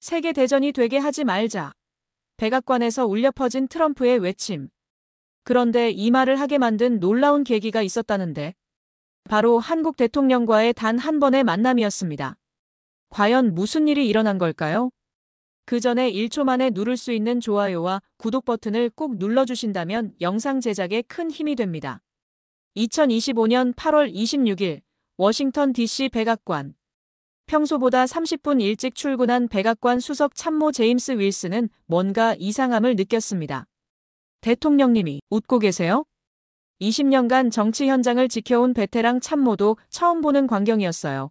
세계 대전이 되게 하지 말자. 백악관에서 울려 퍼진 트럼프의 외침. 그런데 이 말을 하게 만든 놀라운 계기가 있었다는데 바로 한국 대통령과의 단 한 번의 만남이었습니다. 과연 무슨 일이 일어난 걸까요? 그 전에 1초 만에 누를 수 있는 좋아요와 구독 버튼을 꼭 눌러주신다면 영상 제작에 큰 힘이 됩니다. 2025년 8월 26일 워싱턴 DC 백악관. 평소보다 30분 일찍 출근한 백악관 수석 참모 제임스 윌슨은 뭔가 이상함을 느꼈습니다. 대통령님이 웃고 계세요? 20년간 정치 현장을 지켜온 베테랑 참모도 처음 보는 광경이었어요.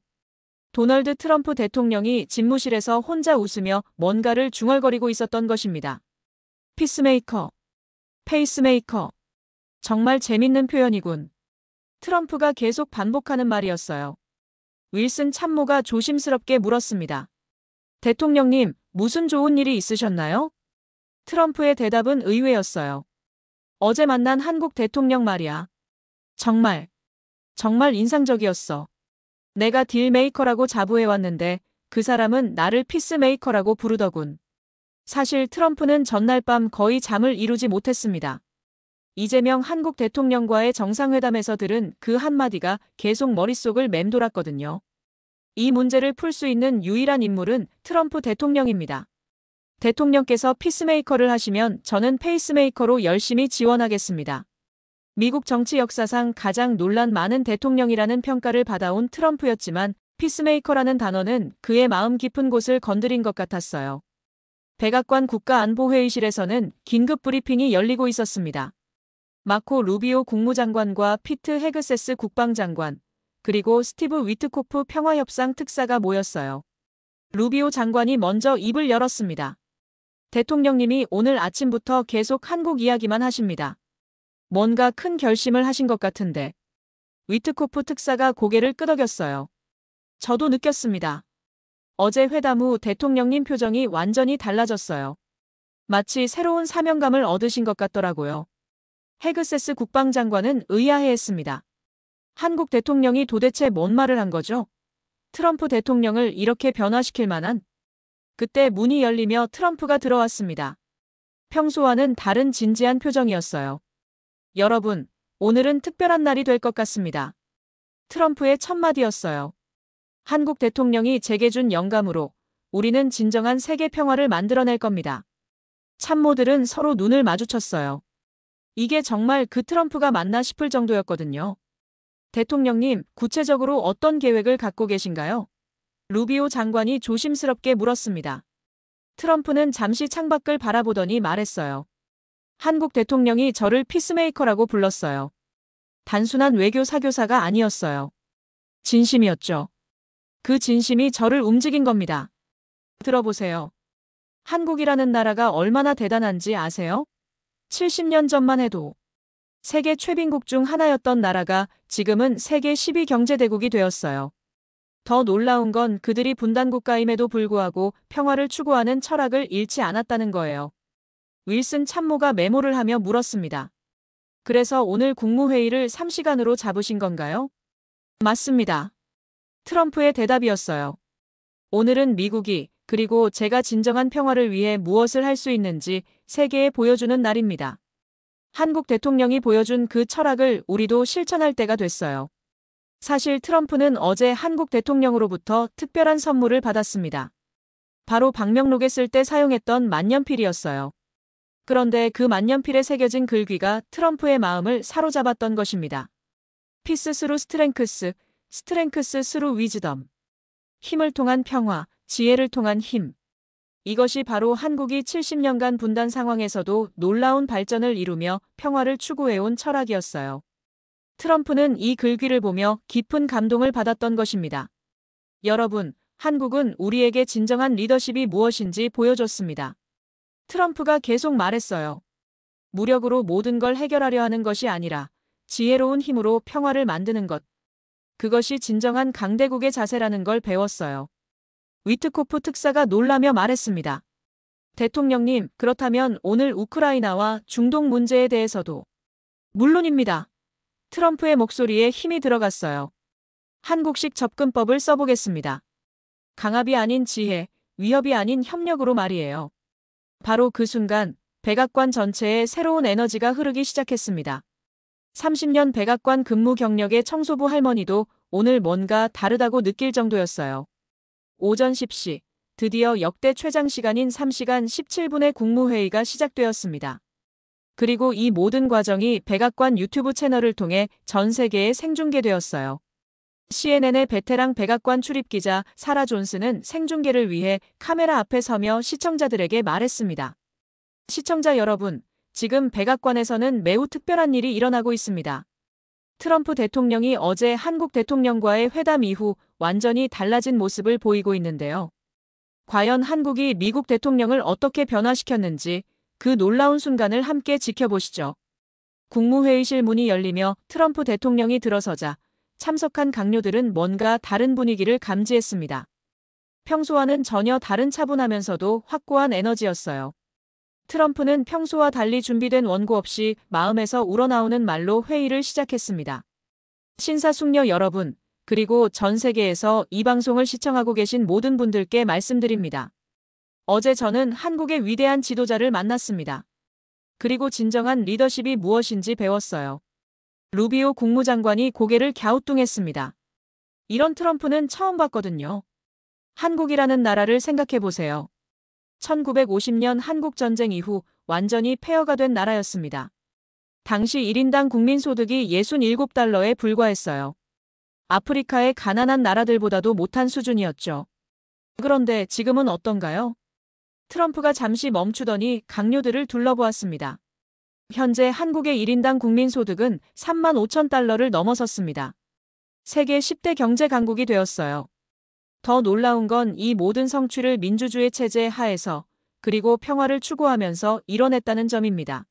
도널드 트럼프 대통령이 집무실에서 혼자 웃으며 뭔가를 중얼거리고 있었던 것입니다. 피스메이커, 페이스메이커. 정말 재밌는 표현이군. 트럼프가 계속 반복하는 말이었어요. 윌슨 참모가 조심스럽게 물었습니다. 대통령님, 무슨 좋은 일이 있으셨나요? 트럼프의 대답은 의외였어요. 어제 만난 한국 대통령 말이야. 정말 인상적이었어. 내가 딜메이커라고 자부해왔는데 그 사람은 나를 피스메이커라고 부르더군. 사실 트럼프는 전날 밤 거의 잠을 이루지 못했습니다. 이재명 한국 대통령과의 정상회담에서 들은 그 한마디가 계속 머릿속을 맴돌았거든요. 이 문제를 풀 수 있는 유일한 인물은 트럼프 대통령입니다. 대통령께서 피스메이커를 하시면 저는 페이스메이커로 열심히 지원하겠습니다. 미국 정치 역사상 가장 논란 많은 대통령이라는 평가를 받아온 트럼프였지만 피스메이커라는 단어는 그의 마음 깊은 곳을 건드린 것 같았어요. 백악관 국가안보회의실에서는 긴급 브리핑이 열리고 있었습니다. 마코 루비오 국무장관과 피트 헤그세스 국방장관, 그리고 스티브 위트코프 평화협상 특사가 모였어요. 루비오 장관이 먼저 입을 열었습니다. 대통령님이 오늘 아침부터 계속 한국 이야기만 하십니다. 뭔가 큰 결심을 하신 것 같은데. 위트코프 특사가 고개를 끄덕였어요. 저도 느꼈습니다. 어제 회담 후 대통령님 표정이 완전히 달라졌어요. 마치 새로운 사명감을 얻으신 것 같더라고요. 헤그세스 국방장관은 의아해했습니다. 한국 대통령이 도대체 뭔 말을 한 거죠? 트럼프 대통령을 이렇게 변화시킬 만한? 그때 문이 열리며 트럼프가 들어왔습니다. 평소와는 다른 진지한 표정이었어요. 여러분, 오늘은 특별한 날이 될 것 같습니다. 트럼프의 첫 마디였어요. 한국 대통령이 제게 준 영감으로 우리는 진정한 세계 평화를 만들어낼 겁니다. 참모들은 서로 눈을 마주쳤어요. 이게 정말 그 트럼프가 맞나 싶을 정도였거든요. 대통령님, 구체적으로 어떤 계획을 갖고 계신가요? 루비오 장관이 조심스럽게 물었습니다. 트럼프는 잠시 창밖을 바라보더니 말했어요. 한국 대통령이 저를 피스메이커라고 불렀어요. 단순한 외교 사교사가 아니었어요. 진심이었죠. 그 진심이 저를 움직인 겁니다. 들어보세요. 한국이라는 나라가 얼마나 대단한지 아세요? 70년 전만 해도 세계 최빈국 중 하나였던 나라가 지금은 세계 10위 경제대국이 되었어요. 더 놀라운 건 그들이 분단국가임에도 불구하고 평화를 추구하는 철학을 잃지 않았다는 거예요. 윌슨 참모가 메모를 하며 물었습니다. 그래서 오늘 국무회의를 3시간으로 잡으신 건가요? 맞습니다. 트럼프의 대답이었어요. 오늘은 미국이 그리고 제가 진정한 평화를 위해 무엇을 할 수 있는지 세계에 보여주는 날입니다. 한국 대통령이 보여준 그 철학을 우리도 실천할 때가 됐어요. 사실 트럼프는 어제 한국 대통령으로부터 특별한 선물을 받았습니다. 바로 방명록에 쓸 때 사용했던 만년필이었어요. 그런데 그 만년필에 새겨진 글귀가 트럼프의 마음을 사로잡았던 것입니다. 피스 스루 스트렝크스, 스트렝크스 스루 위즈덤. 힘을 통한 평화, 지혜를 통한 힘. 이것이 바로 한국이 70년간 분단 상황에서도 놀라운 발전을 이루며 평화를 추구해온 철학이었어요. 트럼프는 이 글귀를 보며 깊은 감동을 받았던 것입니다. 여러분, 한국은 우리에게 진정한 리더십이 무엇인지 보여줬습니다. 트럼프가 계속 말했어요. 무력으로 모든 걸 해결하려 하는 것이 아니라 지혜로운 힘으로 평화를 만드는 것. 그것이 진정한 강대국의 자세라는 걸 배웠어요. 위트코프 특사가 놀라며 말했습니다. 대통령님, 그렇다면 오늘 우크라이나와 중동 문제에 대해서도? 물론입니다. 트럼프의 목소리에 힘이 들어갔어요. 한국식 접근법을 써보겠습니다. 강압이 아닌 지혜, 위협이 아닌 협력으로 말이에요. 바로 그 순간 백악관 전체에 새로운 에너지가 흐르기 시작했습니다. 30년 백악관 근무 경력의 청소부 할머니도 오늘 뭔가 다르다고 느낄 정도였어요. 오전 10시, 드디어 역대 최장 시간인 3시간 17분의 국무회의가 시작되었습니다. 그리고 이 모든 과정이 백악관 유튜브 채널을 통해 전 세계에 생중계되었어요. CNN의 베테랑 백악관 출입기자 사라 존스는 생중계를 위해 카메라 앞에 서며 시청자들에게 말했습니다. 시청자 여러분, 지금 백악관에서는 매우 특별한 일이 일어나고 있습니다. 트럼프 대통령이 어제 한국 대통령과의 회담 이후 완전히 달라진 모습을 보이고 있는데요. 과연 한국이 미국 대통령을 어떻게 변화시켰는지 그 놀라운 순간을 함께 지켜보시죠. 국무회의실 문이 열리며 트럼프 대통령이 들어서자 참석한 강요들은 뭔가 다른 분위기를 감지했습니다. 평소와는 전혀 다른 차분하면서도 확고한 에너지였어요. 트럼프는 평소와 달리 준비된 원고 없이 마음에서 우러나오는 말로 회의를 시작했습니다. 신사숙녀 여러분, 그리고 전 세계에서 이 방송을 시청하고 계신 모든 분들께 말씀드립니다. 어제 저는 한국의 위대한 지도자를 만났습니다. 그리고 진정한 리더십이 무엇인지 배웠어요. 루비오 국무장관이 고개를 갸우뚱했습니다. 이런 트럼프는 처음 봤거든요. 한국이라는 나라를 생각해 보세요. 1950년 한국전쟁 이후 완전히 폐허가 된 나라였습니다. 당시 1인당 국민소득이 67달러에 불과했어요. 아프리카의 가난한 나라들보다도 못한 수준이었죠. 그런데 지금은 어떤가요? 트럼프가 잠시 멈추더니 강요들을 둘러보았습니다. 현재 한국의 1인당 국민소득은 3만 5천 달러를 넘어섰습니다. 세계 10대 경제 강국이 되었어요. 더 놀라운 건 이 모든 성취를 민주주의 체제 하에서 그리고 평화를 추구하면서 이뤄냈다는 점입니다.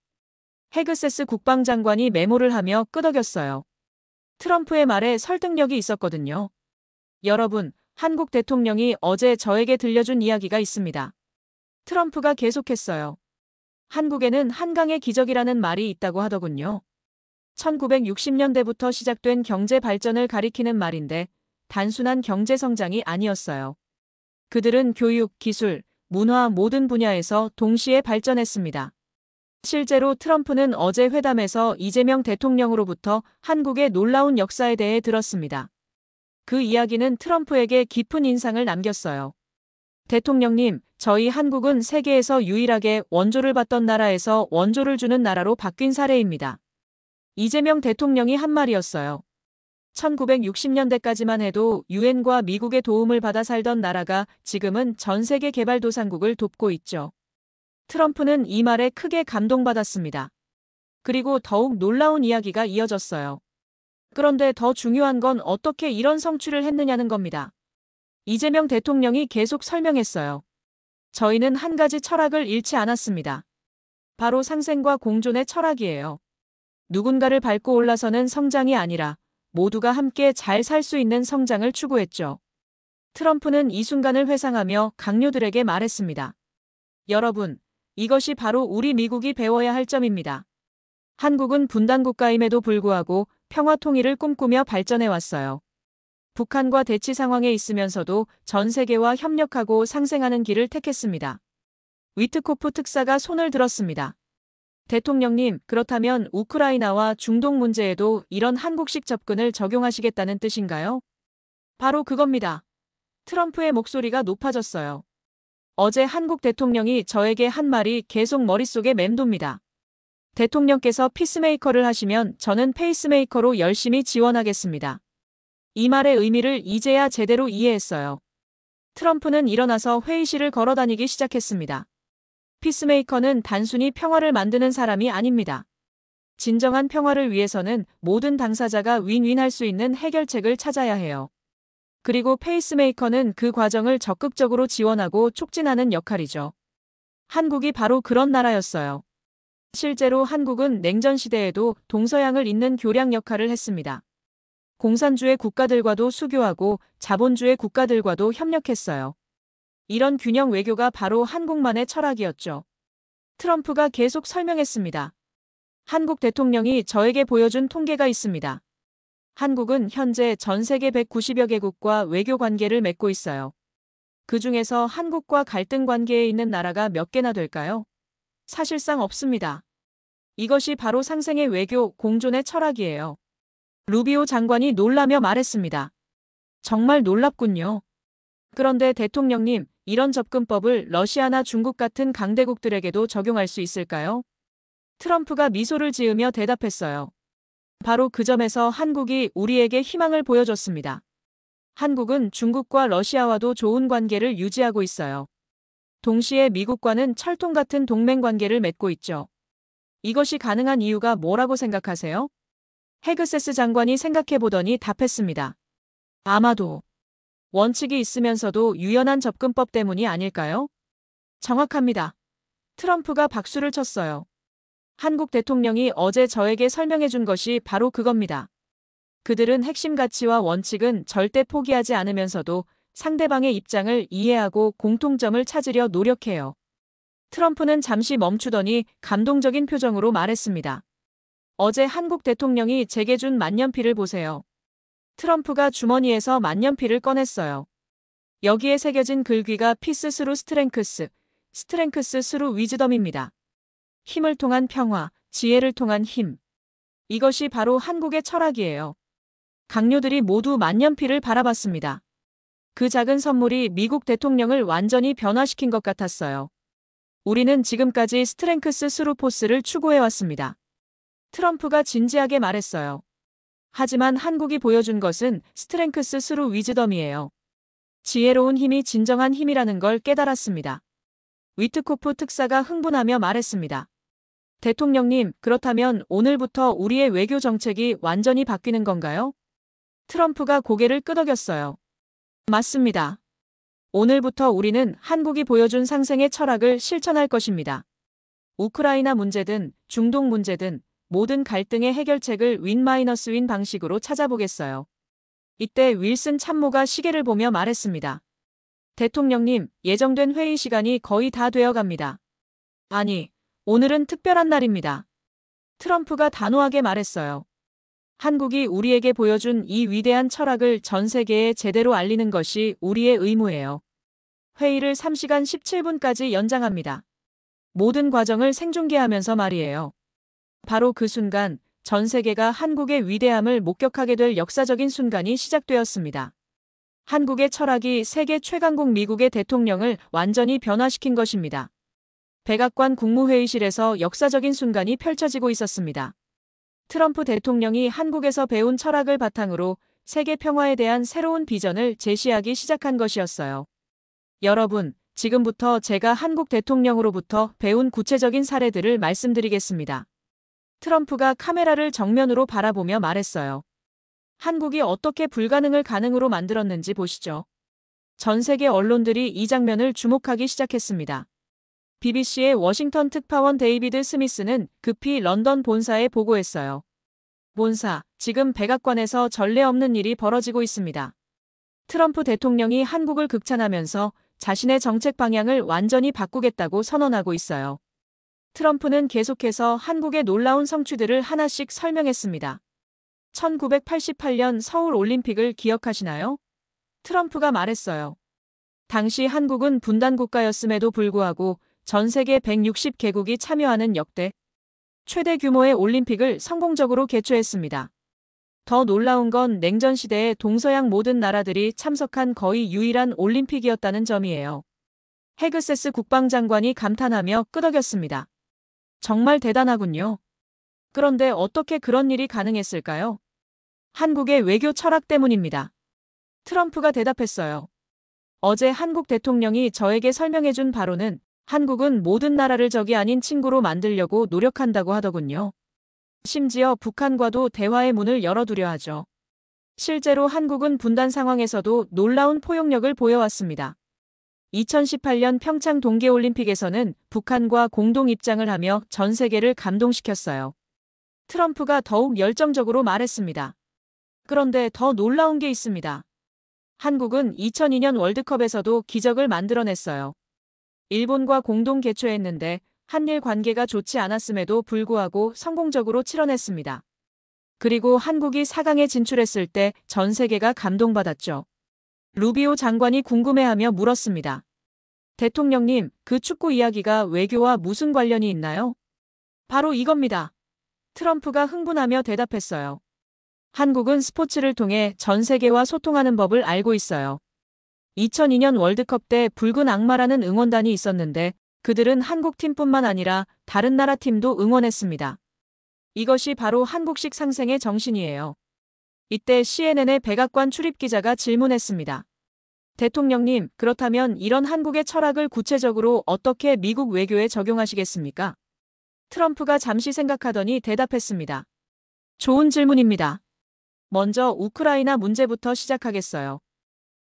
헤그세스 국방장관이 메모를 하며 끄덕였어요. 트럼프의 말에 설득력이 있었거든요. 여러분, 한국 대통령이 어제 저에게 들려준 이야기가 있습니다. 트럼프가 계속했어요. 한국에는 한강의 기적이라는 말이 있다고 하더군요. 1960년대부터 시작된 경제 발전을 가리키는 말인데 단순한 경제 성장이 아니었어요. 그들은 교육, 기술, 문화 모든 분야에서 동시에 발전했습니다. 실제로 트럼프는 어제 회담에서 이재명 대통령으로부터 한국의 놀라운 역사에 대해 들었습니다. 그 이야기는 트럼프에게 깊은 인상을 남겼어요. 대통령님, 저희 한국은 세계에서 유일하게 원조를 받던 나라에서 원조를 주는 나라로 바뀐 사례입니다. 이재명 대통령이 한 말이었어요. 1960년대까지만 해도 유엔과 미국의 도움을 받아 살던 나라가 지금은 전 세계 개발도상국을 돕고 있죠. 트럼프는 이 말에 크게 감동받았습니다. 그리고 더욱 놀라운 이야기가 이어졌어요. 그런데 더 중요한 건 어떻게 이런 성취를 했느냐는 겁니다. 이재명 대통령이 계속 설명했어요. 저희는 한 가지 철학을 잃지 않았습니다. 바로 상생과 공존의 철학이에요. 누군가를 밟고 올라서는 성장이 아니라 모두가 함께 잘 살 수 있는 성장을 추구했죠. 트럼프는 이 순간을 회상하며 강요들에게 말했습니다. 여러분, 이것이 바로 우리 미국이 배워야 할 점입니다. 한국은 분단국가임에도 불구하고 평화 통일을 꿈꾸며 발전해왔어요. 북한과 대치 상황에 있으면서도 전 세계와 협력하고 상생하는 길을 택했습니다. 위트코프 특사가 손을 들었습니다. 대통령님, 그렇다면 우크라이나와 중동 문제에도 이런 한국식 접근을 적용하시겠다는 뜻인가요? 바로 그겁니다. 트럼프의 목소리가 높아졌어요. 어제 한국 대통령이 저에게 한 말이 계속 머릿속에 맴돕니다. 대통령께서 피스메이커를 하시면 저는 페이스메이커로 열심히 지원하겠습니다. 이 말의 의미를 이제야 제대로 이해했어요. 트럼프는 일어나서 회의실을 걸어다니기 시작했습니다. 피스메이커는 단순히 평화를 만드는 사람이 아닙니다. 진정한 평화를 위해서는 모든 당사자가 윈윈할 수 있는 해결책을 찾아야 해요. 그리고 페이스메이커는 그 과정을 적극적으로 지원하고 촉진하는 역할이죠. 한국이 바로 그런 나라였어요. 실제로 한국은 냉전 시대에도 동서양을 잇는 교량 역할을 했습니다. 공산주의 국가들과도 수교하고 자본주의 국가들과도 협력했어요. 이런 균형 외교가 바로 한국만의 철학이었죠. 트럼프가 계속 설명했습니다. 한국 대통령이 저에게 보여준 통계가 있습니다. 한국은 현재 전 세계 190여 개국과 외교 관계를 맺고 있어요. 그중에서 한국과 갈등 관계에 있는 나라가 몇 개나 될까요? 사실상 없습니다. 이것이 바로 상생의 외교 공존의 철학이에요. 루비오 장관이 놀라며 말했습니다. 정말 놀랍군요. 그런데 대통령님, 이런 접근법을 러시아나 중국 같은 강대국들에게도 적용할 수 있을까요? 트럼프가 미소를 지으며 대답했어요. 바로 그 점에서 한국이 우리에게 희망을 보여줬습니다. 한국은 중국과 러시아와도 좋은 관계를 유지하고 있어요. 동시에 미국과는 철통 같은 동맹 관계를 맺고 있죠. 이것이 가능한 이유가 뭐라고 생각하세요? 헤그세스 장관이 생각해보더니 답했습니다. 아마도 원칙이 있으면서도 유연한 접근법 때문이 아닐까요? 정확합니다. 트럼프가 박수를 쳤어요. 한국 대통령이 어제 저에게 설명해 준 것이 바로 그겁니다. 그들은 핵심 가치와 원칙은 절대 포기하지 않으면서도 상대방의 입장을 이해하고 공통점을 찾으려 노력해요. 트럼프는 잠시 멈추더니 감동적인 표정으로 말했습니다. 어제 한국 대통령이 제게 준 만년필을 보세요. 트럼프가 주머니에서 만년필을 꺼냈어요. 여기에 새겨진 글귀가 피스 스루 스트렝크스, 스트렝크스 스루 위즈덤입니다. 힘을 통한 평화, 지혜를 통한 힘. 이것이 바로 한국의 철학이에요. 강요들이 모두 만년필을 바라봤습니다. 그 작은 선물이 미국 대통령을 완전히 변화시킨 것 같았어요. 우리는 지금까지 스트렝크스 스루 포스를 추구해왔습니다. 트럼프가 진지하게 말했어요. 하지만 한국이 보여준 것은 스트렝크스 스루 위즈덤이에요. 지혜로운 힘이 진정한 힘이라는 걸 깨달았습니다. 위트코프 특사가 흥분하며 말했습니다. 대통령님, 그렇다면 오늘부터 우리의 외교 정책이 완전히 바뀌는 건가요? 트럼프가 고개를 끄덕였어요. 맞습니다. 오늘부터 우리는 한국이 보여준 상생의 철학을 실천할 것입니다. 우크라이나 문제든 중동 문제든 모든 갈등의 해결책을 윈-윈 방식으로 찾아보겠어요. 이때 윌슨 참모가 시계를 보며 말했습니다. 대통령님, 예정된 회의 시간이 거의 다 되어 갑니다. 아니, 오늘은 특별한 날입니다. 트럼프가 단호하게 말했어요. 한국이 우리에게 보여준 이 위대한 철학을 전 세계에 제대로 알리는 것이 우리의 의무예요. 회의를 3시간 17분까지 연장합니다. 모든 과정을 생중계하면서 말이에요. 바로 그 순간 전 세계가 한국의 위대함을 목격하게 될 역사적인 순간이 시작되었습니다. 한국의 철학이 세계 최강국 미국의 대통령을 완전히 변화시킨 것입니다. 백악관 국무회의실에서 역사적인 순간이 펼쳐지고 있었습니다. 트럼프 대통령이 한국에서 배운 철학을 바탕으로 세계 평화에 대한 새로운 비전을 제시하기 시작한 것이었어요. 여러분, 지금부터 제가 한국 대통령으로부터 배운 구체적인 사례들을 말씀드리겠습니다. 트럼프가 카메라를 정면으로 바라보며 말했어요. 한국이 어떻게 불가능을 가능으로 만들었는지 보시죠. 전 세계 언론들이 이 장면을 주목하기 시작했습니다. BBC의 워싱턴 특파원 데이비드 스미스는 급히 런던 본사에 보고했어요. 본사, 지금 백악관에서 전례 없는 일이 벌어지고 있습니다. 트럼프 대통령이 한국을 극찬하면서 자신의 정책 방향을 완전히 바꾸겠다고 선언하고 있어요. 트럼프는 계속해서 한국의 놀라운 성취들을 하나씩 설명했습니다. 1988년 서울 올림픽을 기억하시나요? 트럼프가 말했어요. 당시 한국은 분단 국가였음에도 불구하고 전 세계 160개국이 참여하는 역대 최대 규모의 올림픽을 성공적으로 개최했습니다. 더 놀라운 건 냉전 시대에 동서양 모든 나라들이 참석한 거의 유일한 올림픽이었다는 점이에요. 헤그세스 국방장관이 감탄하며 끄덕였습니다. 정말 대단하군요. 그런데 어떻게 그런 일이 가능했을까요? 한국의 외교 철학 때문입니다. 트럼프가 대답했어요. 어제 한국 대통령이 저에게 설명해준 바로는 한국은 모든 나라를 적이 아닌 친구로 만들려고 노력한다고 하더군요. 심지어 북한과도 대화의 문을 열어두려 하죠. 실제로 한국은 분단 상황에서도 놀라운 포용력을 보여왔습니다. 2018년 평창 동계올림픽에서는 북한과 공동 입장을 하며 전 세계를 감동시켰어요. 트럼프가 더욱 열정적으로 말했습니다. 그런데 더 놀라운 게 있습니다. 한국은 2002년 월드컵에서도 기적을 만들어냈어요. 일본과 공동 개최했는데 한일 관계가 좋지 않았음에도 불구하고 성공적으로 치러냈습니다. 그리고 한국이 4강에 진출했을 때 전 세계가 감동받았죠. 루비오 장관이 궁금해하며 물었습니다. 대통령님, 그 축구 이야기가 외교와 무슨 관련이 있나요? 바로 이겁니다. 트럼프가 흥분하며 대답했어요. 한국은 스포츠를 통해 전 세계와 소통하는 법을 알고 있어요. 2002년 월드컵 때 붉은 악마라는 응원단이 있었는데 그들은 한국 팀뿐만 아니라 다른 나라 팀도 응원했습니다. 이것이 바로 한국식 상생의 정신이에요. 이때 CNN의 백악관 출입기자가 질문했습니다. 대통령님, 그렇다면 이런 한국의 철학을 구체적으로 어떻게 미국 외교에 적용하시겠습니까? 트럼프가 잠시 생각하더니 대답했습니다. 좋은 질문입니다. 먼저 우크라이나 문제부터 시작하겠어요.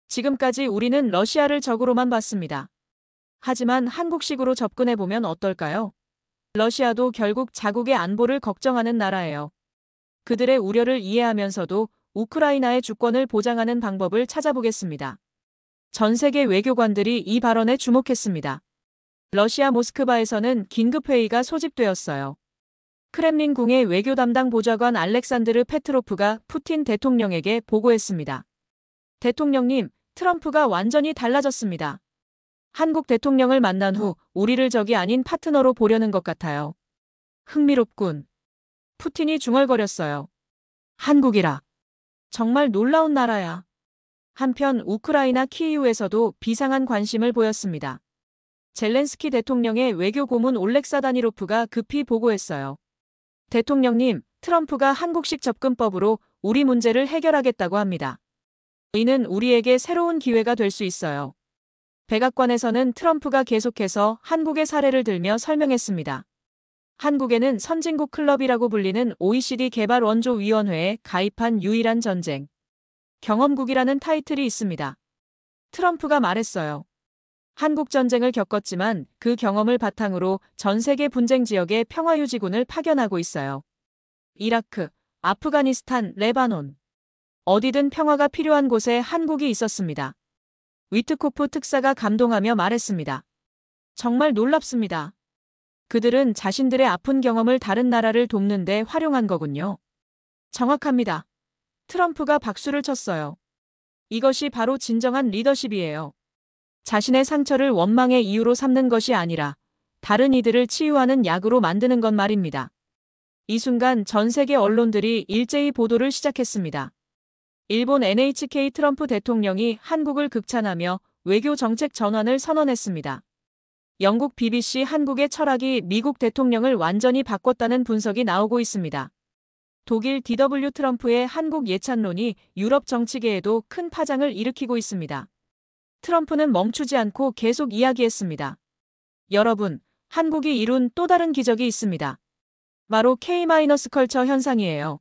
지금까지 우리는 러시아를 적으로만 봤습니다. 하지만 한국식으로 접근해보면 어떨까요? 러시아도 결국 자국의 안보를 걱정하는 나라예요. 그들의 우려를 이해하면서도 우크라이나의 주권을 보장하는 방법을 찾아보겠습니다. 전 세계 외교관들이 이 발언에 주목했습니다. 러시아 모스크바에서는 긴급회의가 소집되었어요. 크렘린궁의 외교 담당 보좌관 알렉산드르 페트로프가 푸틴 대통령에게 보고했습니다. 대통령님, 트럼프가 완전히 달라졌습니다. 한국 대통령을 만난 후 우리를 적이 아닌 파트너로 보려는 것 같아요. 흥미롭군. 푸틴이 중얼거렸어요. 한국이라. 정말 놀라운 나라야. 한편 우크라이나 키이우에서도 비상한 관심을 보였습니다. 젤렌스키 대통령의 외교 고문 올렉사 다니로프가 급히 보고했어요. 대통령님, 트럼프가 한국식 접근법으로 우리 문제를 해결하겠다고 합니다. 이는 우리에게 새로운 기회가 될 수 있어요. 백악관에서는 트럼프가 계속해서 한국의 사례를 들며 설명했습니다. 한국에는 선진국 클럽이라고 불리는 OECD 개발원조위원회에 가입한 유일한 전쟁 경험국이라는 타이틀이 있습니다. 트럼프가 말했어요. 한국 전쟁을 겪었지만 그 경험을 바탕으로 전 세계 분쟁 지역에 평화유지군을 파견하고 있어요. 이라크, 아프가니스탄, 레바논. 어디든 평화가 필요한 곳에 한국이 있었습니다. 위트코프 특사가 감동하며 말했습니다. 정말 놀랍습니다. 그들은 자신들의 아픈 경험을 다른 나라를 돕는 데 활용한 거군요. 정확합니다. 트럼프가 박수를 쳤어요. 이것이 바로 진정한 리더십이에요. 자신의 상처를 원망의 이유로 삼는 것이 아니라 다른 이들을 치유하는 약으로 만드는 것 말입니다. 이 순간 전 세계 언론들이 일제히 보도를 시작했습니다. 일본 NHK 트럼프 대통령이 한국을 극찬하며 외교 정책 전환을 선언했습니다. 영국 BBC 한국의 철학이 미국 대통령을 완전히 바꿨다는 분석이 나오고 있습니다. 독일 DW 트럼프의 한국 예찬론이 유럽 정치계에도 큰 파장을 일으키고 있습니다. 트럼프는 멈추지 않고 계속 이야기했습니다. 여러분, 한국이 이룬 또 다른 기적이 있습니다. 바로 K-컬처 현상이에요.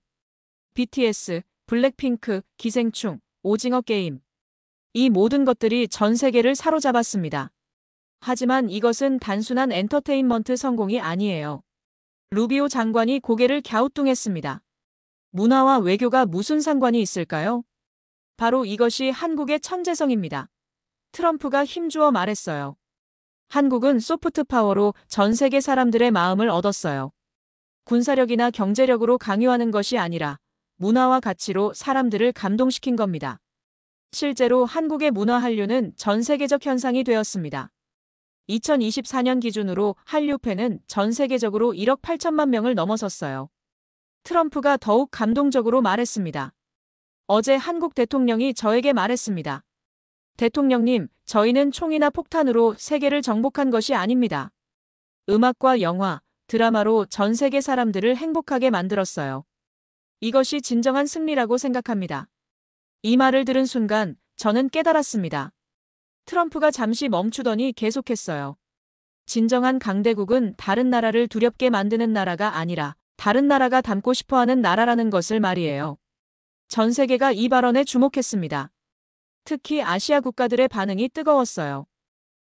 BTS, 블랙핑크, 기생충, 오징어 게임. 이 모든 것들이 전 세계를 사로잡았습니다. 하지만 이것은 단순한 엔터테인먼트 성공이 아니에요. 루비오 장관이 고개를 갸우뚱했습니다. 문화와 외교가 무슨 상관이 있을까요? 바로 이것이 한국의 천재성입니다. 트럼프가 힘주어 말했어요. 한국은 소프트 파워로 전 세계 사람들의 마음을 얻었어요. 군사력이나 경제력으로 강요하는 것이 아니라 문화와 가치로 사람들을 감동시킨 겁니다. 실제로 한국의 문화 한류는 전 세계적 현상이 되었습니다. 2024년 기준으로 한류 팬은 전 세계적으로 1억 8천만 명을 넘어섰어요. 트럼프가 더욱 감동적으로 말했습니다. 어제 한국 대통령이 저에게 말했습니다. 대통령님, 저희는 총이나 폭탄으로 세계를 정복한 것이 아닙니다. 음악과 영화, 드라마로 전 세계 사람들을 행복하게 만들었어요. 이것이 진정한 승리라고 생각합니다. 이 말을 들은 순간 저는 깨달았습니다. 트럼프가 잠시 멈추더니 계속했어요. 진정한 강대국은 다른 나라를 두렵게 만드는 나라가 아니라 다른 나라가 닮고 싶어하는 나라라는 것을 말이에요. 전 세계가 이 발언에 주목했습니다. 특히 아시아 국가들의 반응이 뜨거웠어요.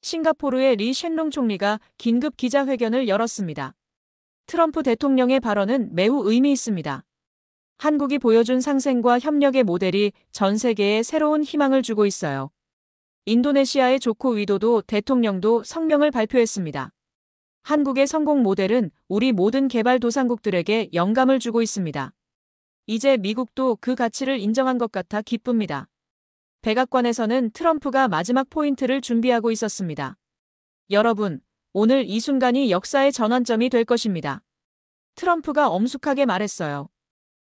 싱가포르의 리 셴롱 총리가 긴급 기자회견을 열었습니다. 트럼프 대통령의 발언은 매우 의미 있습니다. 한국이 보여준 상생과 협력의 모델이 전 세계에 새로운 희망을 주고 있어요. 인도네시아의 조코 위도도 대통령도 성명을 발표했습니다. 한국의 성공 모델은 우리 모든 개발도상국들에게 영감을 주고 있습니다. 이제 미국도 그 가치를 인정한 것 같아 기쁩니다. 백악관에서는 트럼프가 마지막 포인트를 준비하고 있었습니다. 여러분, 오늘 이 순간이 역사의 전환점이 될 것입니다. 트럼프가 엄숙하게 말했어요.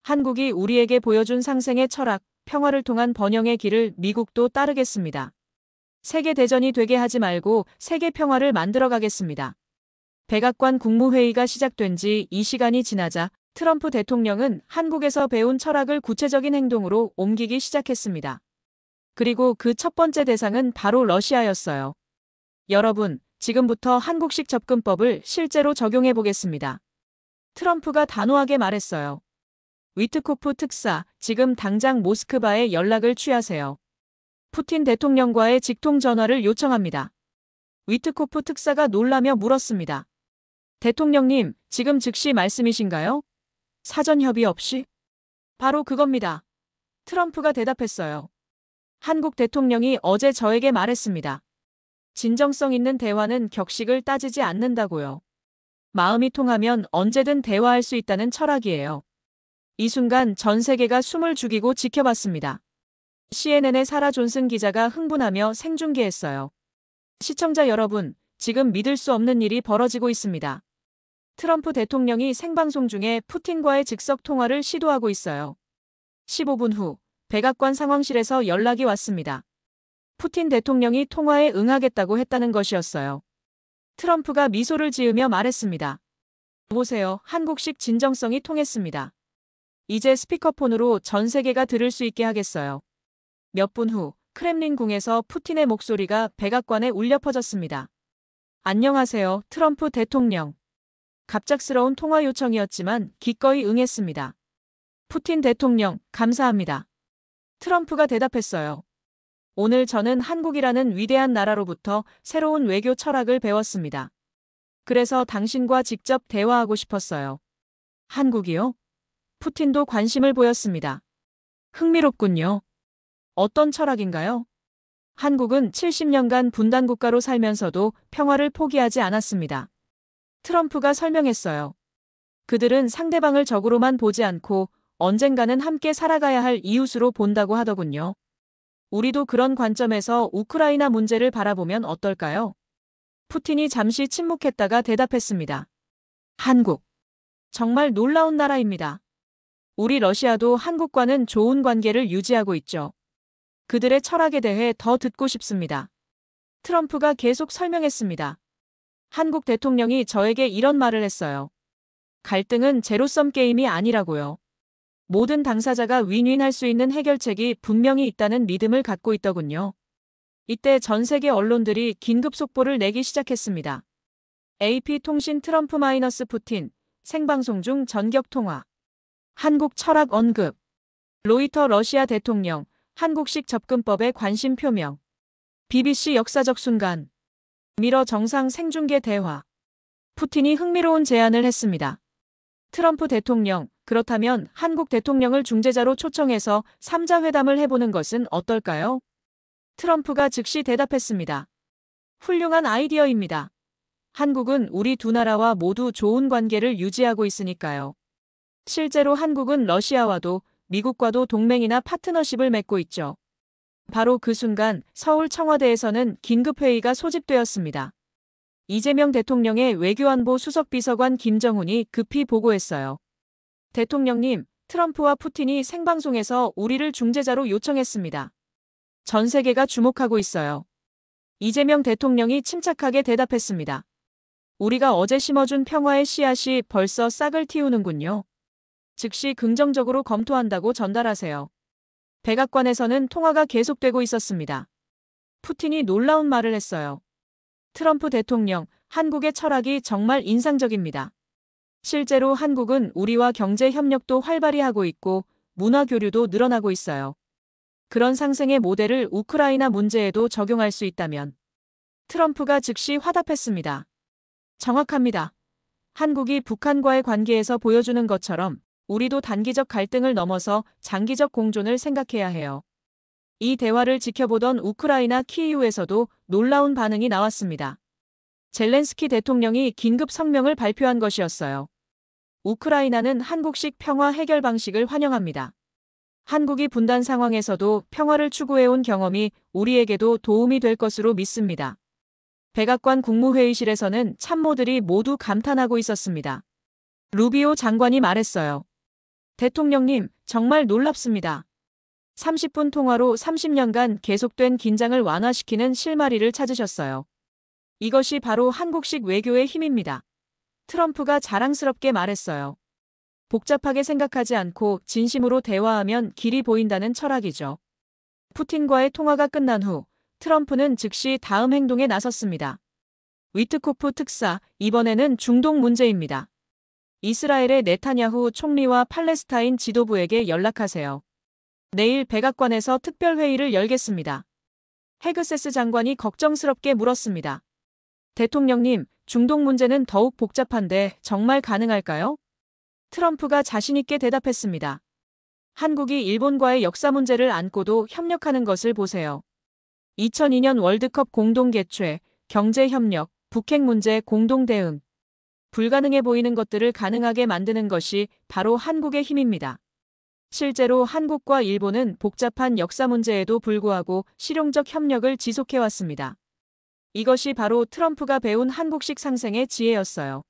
한국이 우리에게 보여준 상생의 철학, 평화를 통한 번영의 길을 미국도 따르겠습니다. 세계대전이 되게 하지 말고 세계 평화를 만들어 가겠습니다. 백악관 국무회의가 시작된 지 이 시간이 지나자 트럼프 대통령은 한국에서 배운 철학을 구체적인 행동으로 옮기기 시작했습니다. 그리고 그 첫 번째 대상은 바로 러시아였어요. 여러분, 지금부터 한국식 접근법을 실제로 적용해 보겠습니다. 트럼프가 단호하게 말했어요. 위트코프 특사, 지금 당장 모스크바에 연락을 취하세요. 푸틴 대통령과의 직통 전화를 요청합니다. 위트코프 특사가 놀라며 물었습니다. 대통령님, 지금 즉시 말씀이신가요? 사전 협의 없이? 바로 그겁니다. 트럼프가 대답했어요. 한국 대통령이 어제 저에게 말했습니다. 진정성 있는 대화는 격식을 따지지 않는다고요. 마음이 통하면 언제든 대화할 수 있다는 철학이에요. 이 순간 전 세계가 숨을 죽이고 지켜봤습니다. CNN의 사라 존슨 기자가 흥분하며 생중계했어요. 시청자 여러분, 지금 믿을 수 없는 일이 벌어지고 있습니다. 트럼프 대통령이 생방송 중에 푸틴과의 즉석 통화를 시도하고 있어요. 15분 후, 백악관 상황실에서 연락이 왔습니다. 푸틴 대통령이 통화에 응하겠다고 했다는 것이었어요. 트럼프가 미소를 지으며 말했습니다. 보세요, 한국식 진정성이 통했습니다. 이제 스피커폰으로 전 세계가 들을 수 있게 하겠어요. 몇 분 후, 크렘린궁에서 푸틴의 목소리가 백악관에 울려 퍼졌습니다. 안녕하세요, 트럼프 대통령. 갑작스러운 통화 요청이었지만 기꺼이 응했습니다. 푸틴 대통령, 감사합니다. 트럼프가 대답했어요. 오늘 저는 한국이라는 위대한 나라로부터 새로운 외교 철학을 배웠습니다. 그래서 당신과 직접 대화하고 싶었어요. 한국이요? 푸틴도 관심을 보였습니다. 흥미롭군요. 어떤 철학인가요? 한국은 70년간 분단 국가로 살면서도 평화를 포기하지 않았습니다. 트럼프가 설명했어요. 그들은 상대방을 적으로만 보지 않고 언젠가는 함께 살아가야 할 이웃으로 본다고 하더군요. 우리도 그런 관점에서 우크라이나 문제를 바라보면 어떨까요? 푸틴이 잠시 침묵했다가 대답했습니다. 한국. 정말 놀라운 나라입니다. 우리 러시아도 한국과는 좋은 관계를 유지하고 있죠. 그들의 철학에 대해 더 듣고 싶습니다. 트럼프가 계속 설명했습니다. 한국 대통령이 저에게 이런 말을 했어요. 갈등은 제로섬 게임이 아니라고요. 모든 당사자가 윈윈할 수 있는 해결책이 분명히 있다는 믿음을 갖고 있더군요. 이때 전 세계 언론들이 긴급 속보를 내기 시작했습니다. AP통신 트럼프 마이너스 푸틴, 생방송 중 전격 통화. 한국 철학 언급. 로이터 러시아 대통령, 한국식 접근법에 관심 표명. BBC 역사적 순간. 미러 정상 생중계 대화. 푸틴이 흥미로운 제안을 했습니다. 트럼프 대통령, 그렇다면 한국 대통령을 중재자로 초청해서 3자 회담을 해보는 것은 어떨까요? 트럼프가 즉시 대답했습니다. 훌륭한 아이디어입니다. 한국은 우리 두 나라와 모두 좋은 관계를 유지하고 있으니까요. 실제로 한국은 러시아와도 미국과도 동맹이나 파트너십을 맺고 있죠. 바로 그 순간 서울 청와대에서는 긴급회의가 소집되었습니다. 이재명 대통령의 외교안보 수석비서관 김정훈이 급히 보고했어요. 대통령님, 트럼프와 푸틴이 생방송에서 우리를 중재자로 요청했습니다. 전 세계가 주목하고 있어요. 이재명 대통령이 침착하게 대답했습니다. 우리가 어제 심어준 평화의 씨앗이 벌써 싹을 틔우는군요. 즉시 긍정적으로 검토한다고 전달하세요. 백악관에서는 통화가 계속되고 있었습니다. 푸틴이 놀라운 말을 했어요. 트럼프 대통령, 한국의 철학이 정말 인상적입니다. 실제로 한국은 우리와 경제 협력도 활발히 하고 있고 문화 교류도 늘어나고 있어요. 그런 상생의 모델을 우크라이나 문제에도 적용할 수 있다면. 트럼프가 즉시 화답했습니다. 정확합니다. 한국이 북한과의 관계에서 보여주는 것처럼 우리도 단기적 갈등을 넘어서 장기적 공존을 생각해야 해요. 이 대화를 지켜보던 우크라이나 키이우에서도 놀라운 반응이 나왔습니다. 젤렌스키 대통령이 긴급 성명을 발표한 것이었어요. 우크라이나는 한국식 평화 해결 방식을 환영합니다. 한국이 분단 상황에서도 평화를 추구해온 경험이 우리에게도 도움이 될 것으로 믿습니다. 백악관 국무회의실에서는 참모들이 모두 감탄하고 있었습니다. 루비오 장관이 말했어요. 대통령님, 정말 놀랍습니다. 30분 통화로 30년간 계속된 긴장을 완화시키는 실마리를 찾으셨어요. 이것이 바로 한국식 외교의 힘입니다. 트럼프가 자랑스럽게 말했어요. 복잡하게 생각하지 않고 진심으로 대화하면 길이 보인다는 철학이죠. 푸틴과의 통화가 끝난 후 트럼프는 즉시 다음 행동에 나섰습니다. 위트코프 특사, 이번에는 중동 문제입니다. 이스라엘의 네타냐후 총리와 팔레스타인 지도부에게 연락하세요. 내일 백악관에서 특별회의를 열겠습니다. 헤그세스 장관이 걱정스럽게 물었습니다. 대통령님, 중동 문제는 더욱 복잡한데 정말 가능할까요? 트럼프가 자신있게 대답했습니다. 한국이 일본과의 역사 문제를 안고도 협력하는 것을 보세요. 2002년 월드컵 공동 개최, 경제 협력, 북핵 문제 공동 대응. 불가능해 보이는 것들을 가능하게 만드는 것이 바로 한국의 힘입니다. 실제로 한국과 일본은 복잡한 역사 문제에도 불구하고 실용적 협력을 지속해왔습니다. 이것이 바로 트럼프가 배운 한국식 상생의 지혜였어요.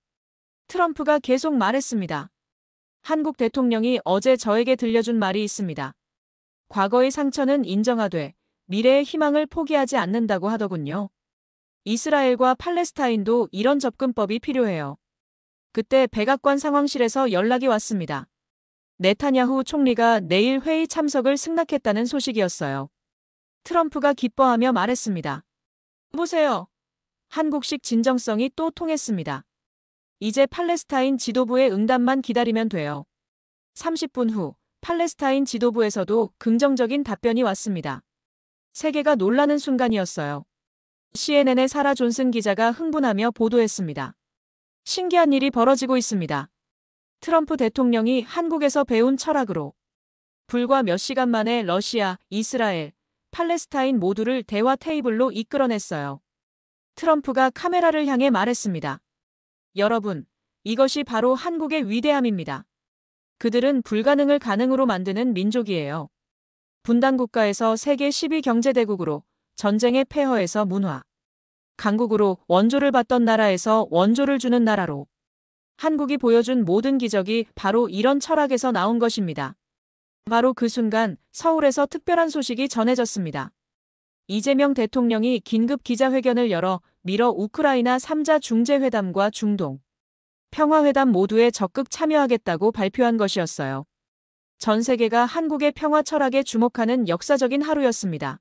트럼프가 계속 말했습니다. 한국 대통령이 어제 저에게 들려준 말이 있습니다. 과거의 상처는 인정하되 미래의 희망을 포기하지 않는다고 하더군요. 이스라엘과 팔레스타인도 이런 접근법이 필요해요. 그때 백악관 상황실에서 연락이 왔습니다. 네타냐후 총리가 내일 회의 참석을 승낙했다는 소식이었어요. 트럼프가 기뻐하며 말했습니다. 보세요. 한국식 진정성이 또 통했습니다. 이제 팔레스타인 지도부의 응답만 기다리면 돼요. 30분 후 팔레스타인 지도부에서도 긍정적인 답변이 왔습니다. 세계가 놀라는 순간이었어요. CNN의 사라 존슨 기자가 흥분하며 보도했습니다. 신기한 일이 벌어지고 있습니다. 트럼프 대통령이 한국에서 배운 철학으로 불과 몇 시간 만에 러시아, 이스라엘, 팔레스타인 모두를 대화 테이블로 이끌어냈어요. 트럼프가 카메라를 향해 말했습니다. 여러분, 이것이 바로 한국의 위대함입니다. 그들은 불가능을 가능으로 만드는 민족이에요. 분단 국가에서 세계 10위 경제대국으로, 전쟁의 폐허에서 문화, 강국으로 원조를 받던 나라에서 원조를 주는 나라로. 한국이 보여준 모든 기적이 바로 이런 철학에서 나온 것입니다. 바로 그 순간 서울에서 특별한 소식이 전해졌습니다. 이재명 대통령이 긴급 기자회견을 열어 미러 우크라이나 3자 중재회담과 중동 평화회담 모두에 적극 참여하겠다고 발표한 것이었어요. 전 세계가 한국의 평화 철학에 주목하는 역사적인 하루였습니다.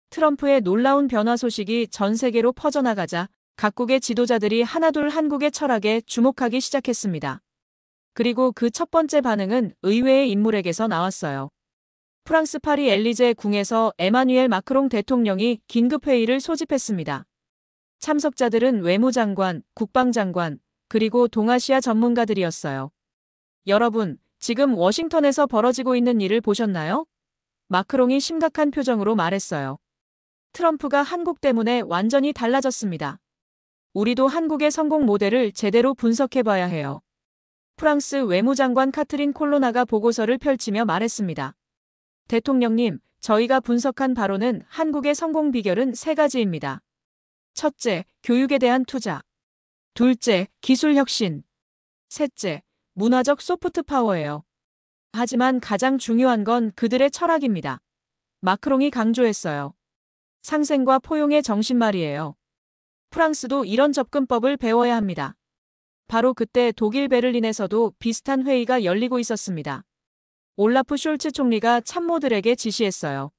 트럼프의 놀라운 변화 소식이 전 세계로 퍼져나가자 각국의 지도자들이 하나둘 한국의 철학에 주목하기 시작했습니다. 그리고 그 첫 번째 반응은 의외의 인물에게서 나왔어요. 프랑스 파리 엘리제 궁에서 에마뉘엘 마크롱 대통령이 긴급회의를 소집했습니다. 참석자들은 외무장관, 국방장관, 그리고 동아시아 전문가들이었어요. 여러분, 지금 워싱턴에서 벌어지고 있는 일을 보셨나요? 마크롱이 심각한 표정으로 말했어요. 트럼프가 한국 때문에 완전히 달라졌습니다. 우리도 한국의 성공 모델을 제대로 분석해봐야 해요. 프랑스 외무장관 카트린 콜로나가 보고서를 펼치며 말했습니다. 대통령님, 저희가 분석한 바로는 한국의 성공 비결은 3가지입니다. 첫째, 교육에 대한 투자. 둘째, 기술 혁신. 셋째, 문화적 소프트 파워예요. 하지만 가장 중요한 건 그들의 철학입니다. 마크롱이 강조했어요. 상생과 포용의 정신 말이에요. 프랑스도 이런 접근법을 배워야 합니다. 바로 그때 독일 베를린에서도 비슷한 회의가 열리고 있었습니다. 올라프 숄츠 총리가 참모들에게 지시했어요.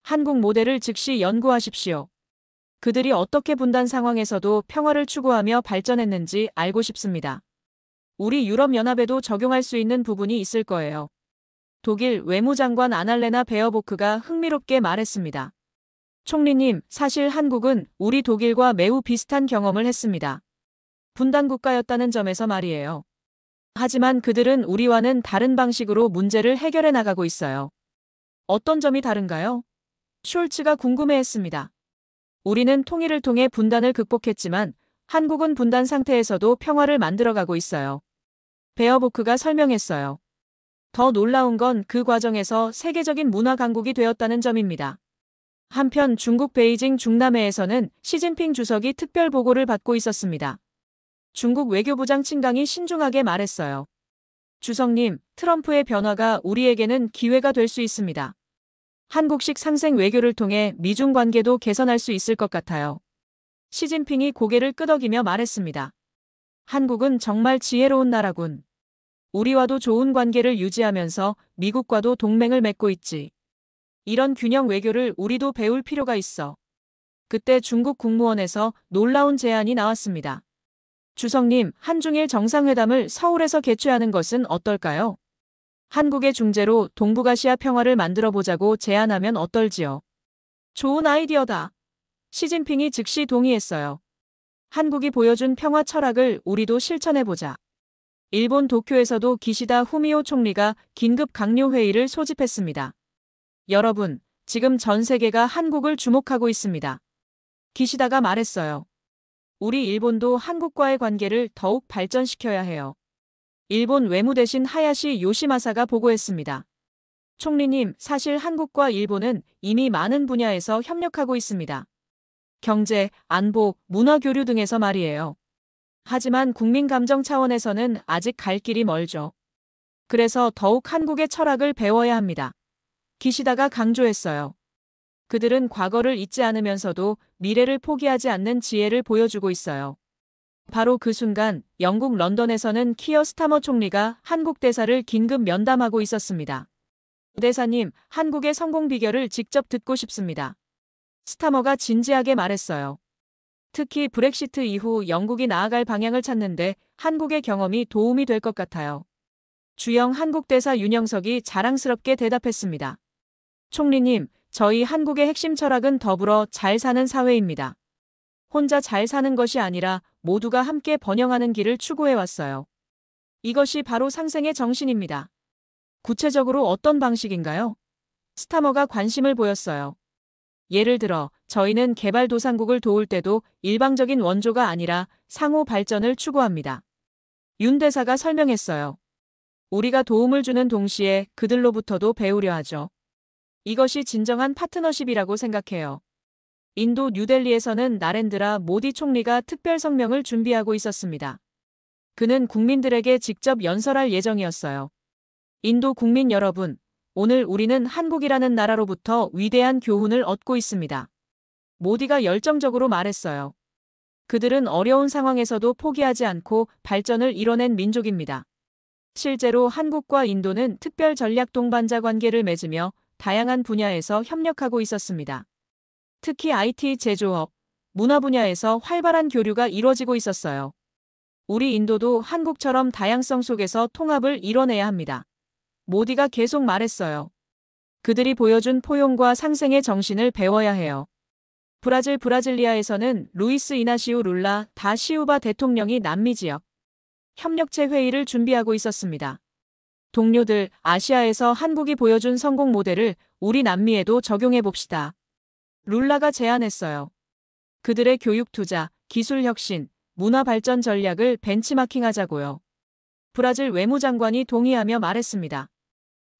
한국 모델을 즉시 연구하십시오. 그들이 어떻게 분단 상황에서도 평화를 추구하며 발전했는지 알고 싶습니다. 우리 유럽연합에도 적용할 수 있는 부분이 있을 거예요. 독일 외무장관 아날레나 베어보크가 흥미롭게 말했습니다. 총리님, 사실 한국은 우리 독일과 매우 비슷한 경험을 했습니다. 분단 국가였다는 점에서 말이에요. 하지만 그들은 우리와는 다른 방식으로 문제를 해결해 나가고 있어요. 어떤 점이 다른가요? 숄츠가 궁금해했습니다. 우리는 통일을 통해 분단을 극복했지만 한국은 분단 상태에서도 평화를 만들어가고 있어요. 베어보크가 설명했어요. 더 놀라운 건 그 과정에서 세계적인 문화 강국이 되었다는 점입니다. 한편 중국 베이징 중남회에서는 시진핑 주석이 특별 보고를 받고 있었습니다. 중국 외교부장 칭강이 신중하게 말했어요. 주석님, 트럼프의 변화가 우리에게는 기회가 될 수 있습니다. 한국식 상생 외교를 통해 미중 관계도 개선할 수 있을 것 같아요. 시진핑이 고개를 끄덕이며 말했습니다. 한국은 정말 지혜로운 나라군. 우리와도 좋은 관계를 유지하면서 미국과도 동맹을 맺고 있지. 이런 균형 외교를 우리도 배울 필요가 있어. 그때 중국 국무원에서 놀라운 제안이 나왔습니다. 주석님, 한중일 정상회담을 서울에서 개최하는 것은 어떨까요? 한국의 중재로 동북아시아 평화를 만들어 보자고 제안하면 어떨지요? 좋은 아이디어다. 시진핑이 즉시 동의했어요. 한국이 보여준 평화 철학을 우리도 실천해보자. 일본 도쿄에서도 기시다 후미오 총리가 긴급 강요회의를 소집했습니다. 여러분, 지금 전 세계가 한국을 주목하고 있습니다. 기시다가 말했어요. 우리 일본도 한국과의 관계를 더욱 발전시켜야 해요. 일본 외무대신 하야시 요시마사가 보고했습니다. 총리님, 사실 한국과 일본은 이미 많은 분야에서 협력하고 있습니다. 경제, 안보, 문화 교류 등에서 말이에요. 하지만 국민 감정 차원에서는 아직 갈 길이 멀죠. 그래서 더욱 한국의 철학을 배워야 합니다. 기시다가 강조했어요. 그들은 과거를 잊지 않으면서도 미래를 포기하지 않는 지혜를 보여주고 있어요. 바로 그 순간 영국 런던에서는 키어 스타머 총리가 한국 대사를 긴급 면담하고 있었습니다. 대사님, 한국의 성공 비결을 직접 듣고 싶습니다. 스타머가 진지하게 말했어요. 특히 브렉시트 이후 영국이 나아갈 방향을 찾는데 한국의 경험이 도움이 될 것 같아요. 주영 한국 대사 윤영석이 자랑스럽게 대답했습니다. 총리님, 저희 한국의 핵심 철학은 더불어 잘 사는 사회입니다. 혼자 잘 사는 것이 아니라 모두가 함께 번영하는 길을 추구해왔어요. 이것이 바로 상생의 정신입니다. 구체적으로 어떤 방식인가요? 스타머가 관심을 보였어요. 예를 들어, 저희는 개발도상국을 도울 때도 일방적인 원조가 아니라 상호 발전을 추구합니다. 윤 대사가 설명했어요. 우리가 도움을 주는 동시에 그들로부터도 배우려 하죠. 이것이 진정한 파트너십이라고 생각해요. 인도 뉴델리에서는 나렌드라 모디 총리가 특별 성명을 준비하고 있었습니다. 그는 국민들에게 직접 연설할 예정이었어요. 인도 국민 여러분, 오늘 우리는 한국이라는 나라로부터 위대한 교훈을 얻고 있습니다. 모디가 열정적으로 말했어요. 그들은 어려운 상황에서도 포기하지 않고 발전을 이뤄낸 민족입니다. 실제로 한국과 인도는 특별 전략 동반자 관계를 맺으며 다양한 분야에서 협력하고 있었습니다. 특히 IT 제조업, 문화 분야에서 활발한 교류가 이루어지고 있었어요. 우리 인도도 한국처럼 다양성 속에서 통합을 이뤄내야 합니다. 모디가 계속 말했어요. 그들이 보여준 포용과 상생의 정신을 배워야 해요. 브라질리아에서는 루이스 이나시우 룰라 다 시우바 대통령이 남미 지역 협력체 회의를 준비하고 있었습니다. 동료들, 아시아에서 한국이 보여준 성공 모델을 우리 남미에도 적용해 봅시다. 룰라가 제안했어요. 그들의 교육 투자, 기술 혁신, 문화 발전 전략을 벤치마킹하자고요. 브라질 외무장관이 동의하며 말했습니다.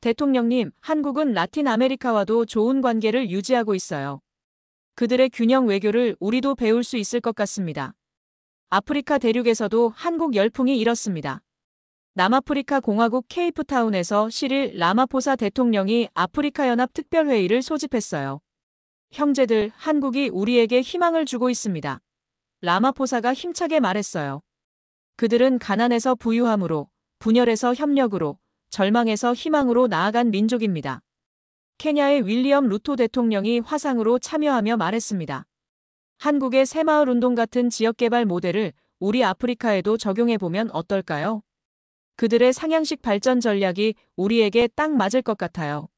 대통령님, 한국은 라틴 아메리카와도 좋은 관계를 유지하고 있어요. 그들의 균형 외교를 우리도 배울 수 있을 것 같습니다. 아프리카 대륙에서도 한국 열풍이 일었습니다. 남아프리카 공화국 케이프타운에서 시릴 라마포사 대통령이 아프리카 연합 특별회의를 소집했어요. 형제들, 한국이 우리에게 희망을 주고 있습니다. 라마포사가 힘차게 말했어요. 그들은 가난에서 부유함으로, 분열에서 협력으로, 절망에서 희망으로 나아간 민족입니다. 케냐의 윌리엄 루토 대통령이 화상으로 참여하며 말했습니다. 한국의 새마을 운동 같은 지역개발 모델을 우리 아프리카에도 적용해보면 어떨까요? 그들의 상향식 발전 전략이 우리에게 딱 맞을 것 같아요.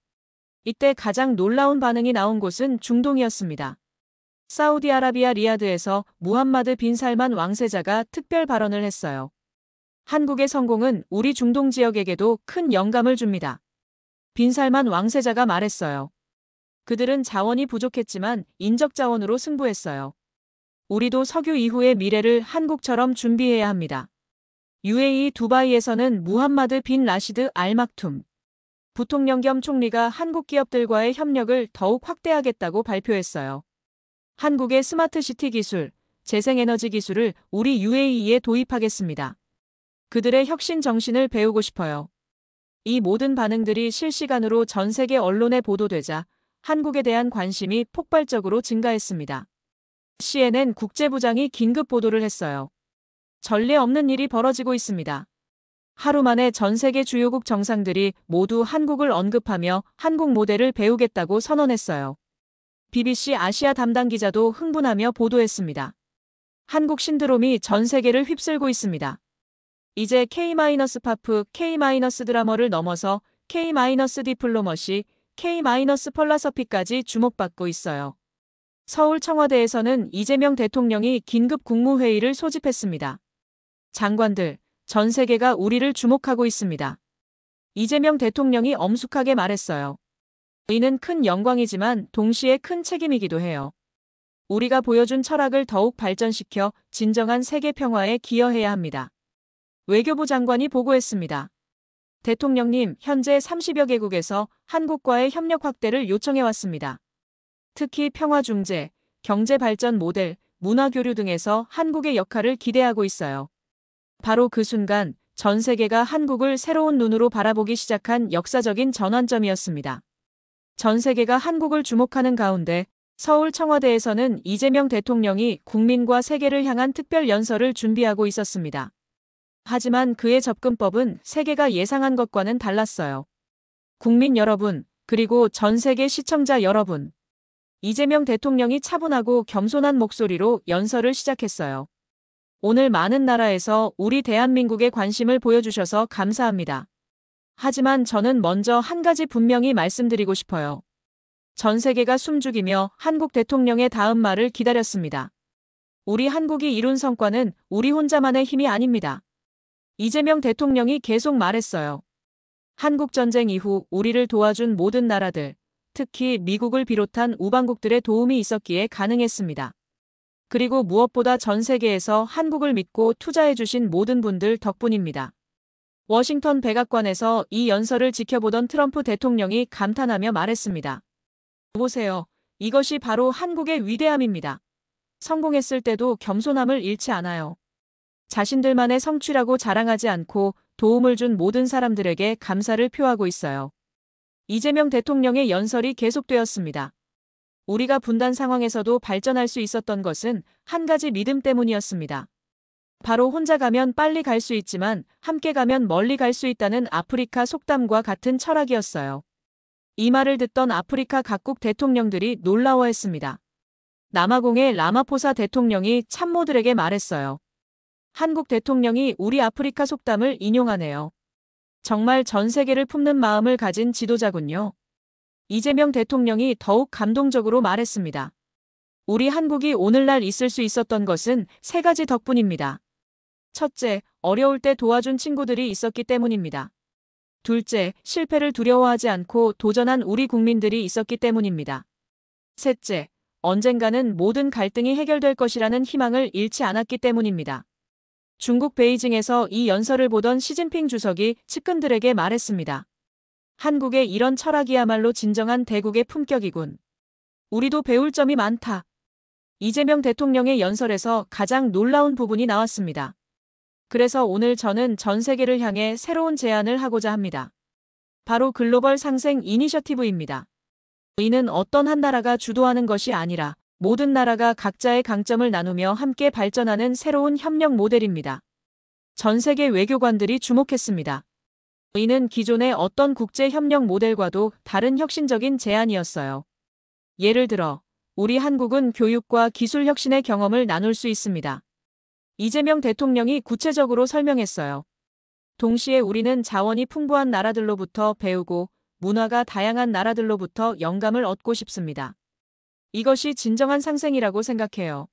이때 가장 놀라운 반응이 나온 곳은 중동이었습니다. 사우디아라비아 리야드에서 무함마드 빈 살만 왕세자가 특별 발언을 했어요. 한국의 성공은 우리 중동 지역에게도 큰 영감을 줍니다. 빈 살만 왕세자가 말했어요. 그들은 자원이 부족했지만 인적 자원으로 승부했어요. 우리도 석유 이후의 미래를 한국처럼 준비해야 합니다. UAE 두바이에서는 무함마드 빈 라시드 알 막툼 부통령 겸 총리가 한국 기업들과의 협력을 더욱 확대하겠다고 발표했어요. 한국의 스마트시티 기술, 재생에너지 기술을 우리 UAE에 도입하겠습니다. 그들의 혁신 정신을 배우고 싶어요. 이 모든 반응들이 실시간으로 전 세계 언론에 보도되자 한국에 대한 관심이 폭발적으로 증가했습니다. CNN 국제부장이 긴급 보도를 했어요. 전례 없는 일이 벌어지고 있습니다. 하루 만에 전 세계 주요국 정상들이 모두 한국을 언급하며 한국 모델을 배우겠다고 선언했어요. BBC 아시아 담당 기자도 흥분하며 보도했습니다. 한국 신드롬이 전 세계를 휩쓸고 있습니다. 이제 K-파프, K-드라머를 넘어서 K-디플로머시, K-펄라서피까지 주목받고 있어요. 서울 청와대에서는 이재명 대통령이 긴급 국무회의를 소집했습니다. 장관들, 전 세계가 우리를 주목하고 있습니다. 이재명 대통령이 엄숙하게 말했어요. 이는 큰 영광이지만 동시에 큰 책임이기도 해요. 우리가 보여준 철학을 더욱 발전시켜 진정한 세계 평화에 기여해야 합니다. 외교부 장관이 보고했습니다. 대통령님, 현재 30여 개국에서 한국과의 협력 확대를 요청해왔습니다. 특히 평화중재, 경제발전 모델, 문화교류 등에서 한국의 역할을 기대하고 있어요. 바로 그 순간 전 세계가 한국을 새로운 눈으로 바라보기 시작한 역사적인 전환점이었습니다. 전 세계가 한국을 주목하는 가운데 서울 청와대에서는 이재명 대통령이 국민과 세계를 향한 특별 연설을 준비하고 있었습니다. 하지만 그의 접근법은 세계가 예상한 것과는 달랐어요. 국민 여러분, 그리고 전 세계 시청자 여러분. 이재명 대통령이 차분하고 겸손한 목소리로 연설을 시작했어요. 오늘 많은 나라에서 우리 대한민국에 관심을 보여주셔서 감사합니다. 하지만 저는 먼저 한 가지 분명히 말씀드리고 싶어요. 전 세계가 숨죽이며 한국 대통령의 다음 말을 기다렸습니다. 우리 한국이 이룬 성과는 우리 혼자만의 힘이 아닙니다. 이재명 대통령이 계속 말했어요. 한국전쟁 이후 우리를 도와준 모든 나라들, 특히 미국을 비롯한 우방국들의 도움이 있었기에 가능했습니다. 그리고 무엇보다 전 세계에서 한국을 믿고 투자해주신 모든 분들 덕분입니다. 워싱턴 백악관에서 이 연설을 지켜보던 트럼프 대통령이 감탄하며 말했습니다. 보세요. 이것이 바로 한국의 위대함입니다. 성공했을 때도 겸손함을 잃지 않아요. 자신들만의 성취라고 자랑하지 않고 도움을 준 모든 사람들에게 감사를 표하고 있어요. 이재명 대통령의 연설이 계속되었습니다. 우리가 분단 상황에서도 발전할 수 있었던 것은 한 가지 믿음 때문이었습니다. 바로 혼자 가면 빨리 갈 수 있지만 함께 가면 멀리 갈 수 있다는 아프리카 속담과 같은 철학이었어요. 이 말을 듣던 아프리카 각국 대통령들이 놀라워했습니다. 남아공의 라마포사 대통령이 참모들에게 말했어요. 한국 대통령이 우리 아프리카 속담을 인용하네요. 정말 전 세계를 품는 마음을 가진 지도자군요. 이재명 대통령이 더욱 감동적으로 말했습니다. 우리 한국이 오늘날 있을 수 있었던 것은 세 가지 덕분입니다. 첫째, 어려울 때 도와준 친구들이 있었기 때문입니다. 둘째, 실패를 두려워하지 않고 도전한 우리 국민들이 있었기 때문입니다. 셋째, 언젠가는 모든 갈등이 해결될 것이라는 희망을 잃지 않았기 때문입니다. 중국 베이징에서 이 연설을 보던 시진핑 주석이 측근들에게 말했습니다. 한국의 이런 철학이야말로 진정한 대국의 품격이군. 우리도 배울 점이 많다. 이재명 대통령의 연설에서 가장 놀라운 부분이 나왔습니다. 그래서 오늘 저는 전 세계를 향해 새로운 제안을 하고자 합니다. 바로 글로벌 상생 이니셔티브입니다. 이는 어떤 한 나라가 주도하는 것이 아니라 모든 나라가 각자의 강점을 나누며 함께 발전하는 새로운 협력 모델입니다. 전 세계 외교관들이 주목했습니다. 이는 기존의 어떤 국제 협력 모델과도 다른 혁신적인 제안이었어요. 예를 들어, 우리 한국은 교육과 기술 혁신의 경험을 나눌 수 있습니다. 이재명 대통령이 구체적으로 설명했어요. 동시에 우리는 자원이 풍부한 나라들로부터 배우고 문화가 다양한 나라들로부터 영감을 얻고 싶습니다. 이것이 진정한 상생이라고 생각해요.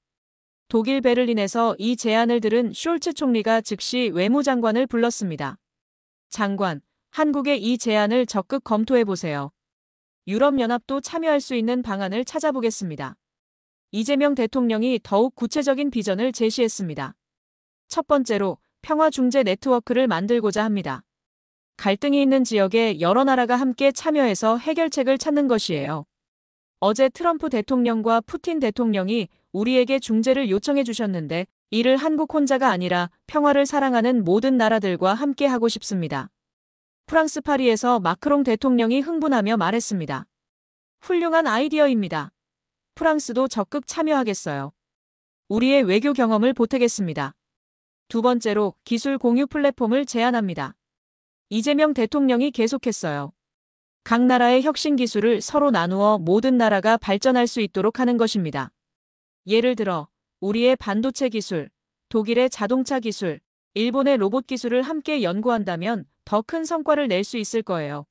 독일 베를린에서 이 제안을 들은 숄츠 총리가 즉시 외무장관을 불렀습니다. 장관, 한국의 이 제안을 적극 검토해보세요. 유럽연합도 참여할 수 있는 방안을 찾아보겠습니다. 이재명 대통령이 더욱 구체적인 비전을 제시했습니다. 첫 번째로 평화중재 네트워크를 만들고자 합니다. 갈등이 있는 지역에 여러 나라가 함께 참여해서 해결책을 찾는 것이에요. 어제 트럼프 대통령과 푸틴 대통령이 우리에게 중재를 요청해 주셨는데 이를 한국 혼자가 아니라 평화를 사랑하는 모든 나라들과 함께 하고 싶습니다. 프랑스 파리에서 마크롱 대통령이 흥분하며 말했습니다. 훌륭한 아이디어입니다. 프랑스도 적극 참여하겠어요. 우리의 외교 경험을 보태겠습니다. 두 번째로 기술 공유 플랫폼을 제안합니다. 이재명 대통령이 계속했어요. 각 나라의 혁신 기술을 서로 나누어 모든 나라가 발전할 수 있도록 하는 것입니다. 예를 들어 우리의 반도체 기술, 독일의 자동차 기술, 일본의 로봇 기술을 함께 연구한다면 더 큰 성과를 낼 수 있을 거예요.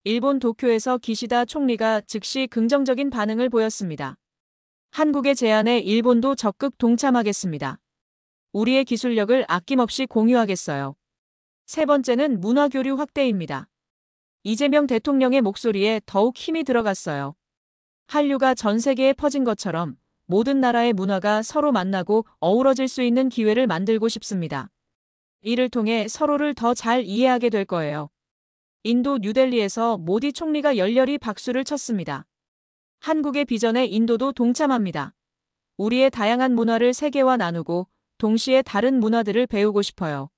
일본 도쿄에서 기시다 총리가 즉시 긍정적인 반응을 보였습니다. 한국의 제안에 일본도 적극 동참하겠습니다. 우리의 기술력을 아낌없이 공유하겠어요. 세 번째는 문화교류 확대입니다. 이재명 대통령의 목소리에 더욱 힘이 들어갔어요. 한류가 전 세계에 퍼진 것처럼 모든 나라의 문화가 서로 만나고 어우러질 수 있는 기회를 만들고 싶습니다. 이를 통해 서로를 더 잘 이해하게 될 거예요. 인도 뉴델리에서 모디 총리가 열렬히 박수를 쳤습니다. 한국의 비전에 인도도 동참합니다. 우리의 다양한 문화를 세계와 나누고 동시에 다른 문화들을 배우고 싶어요.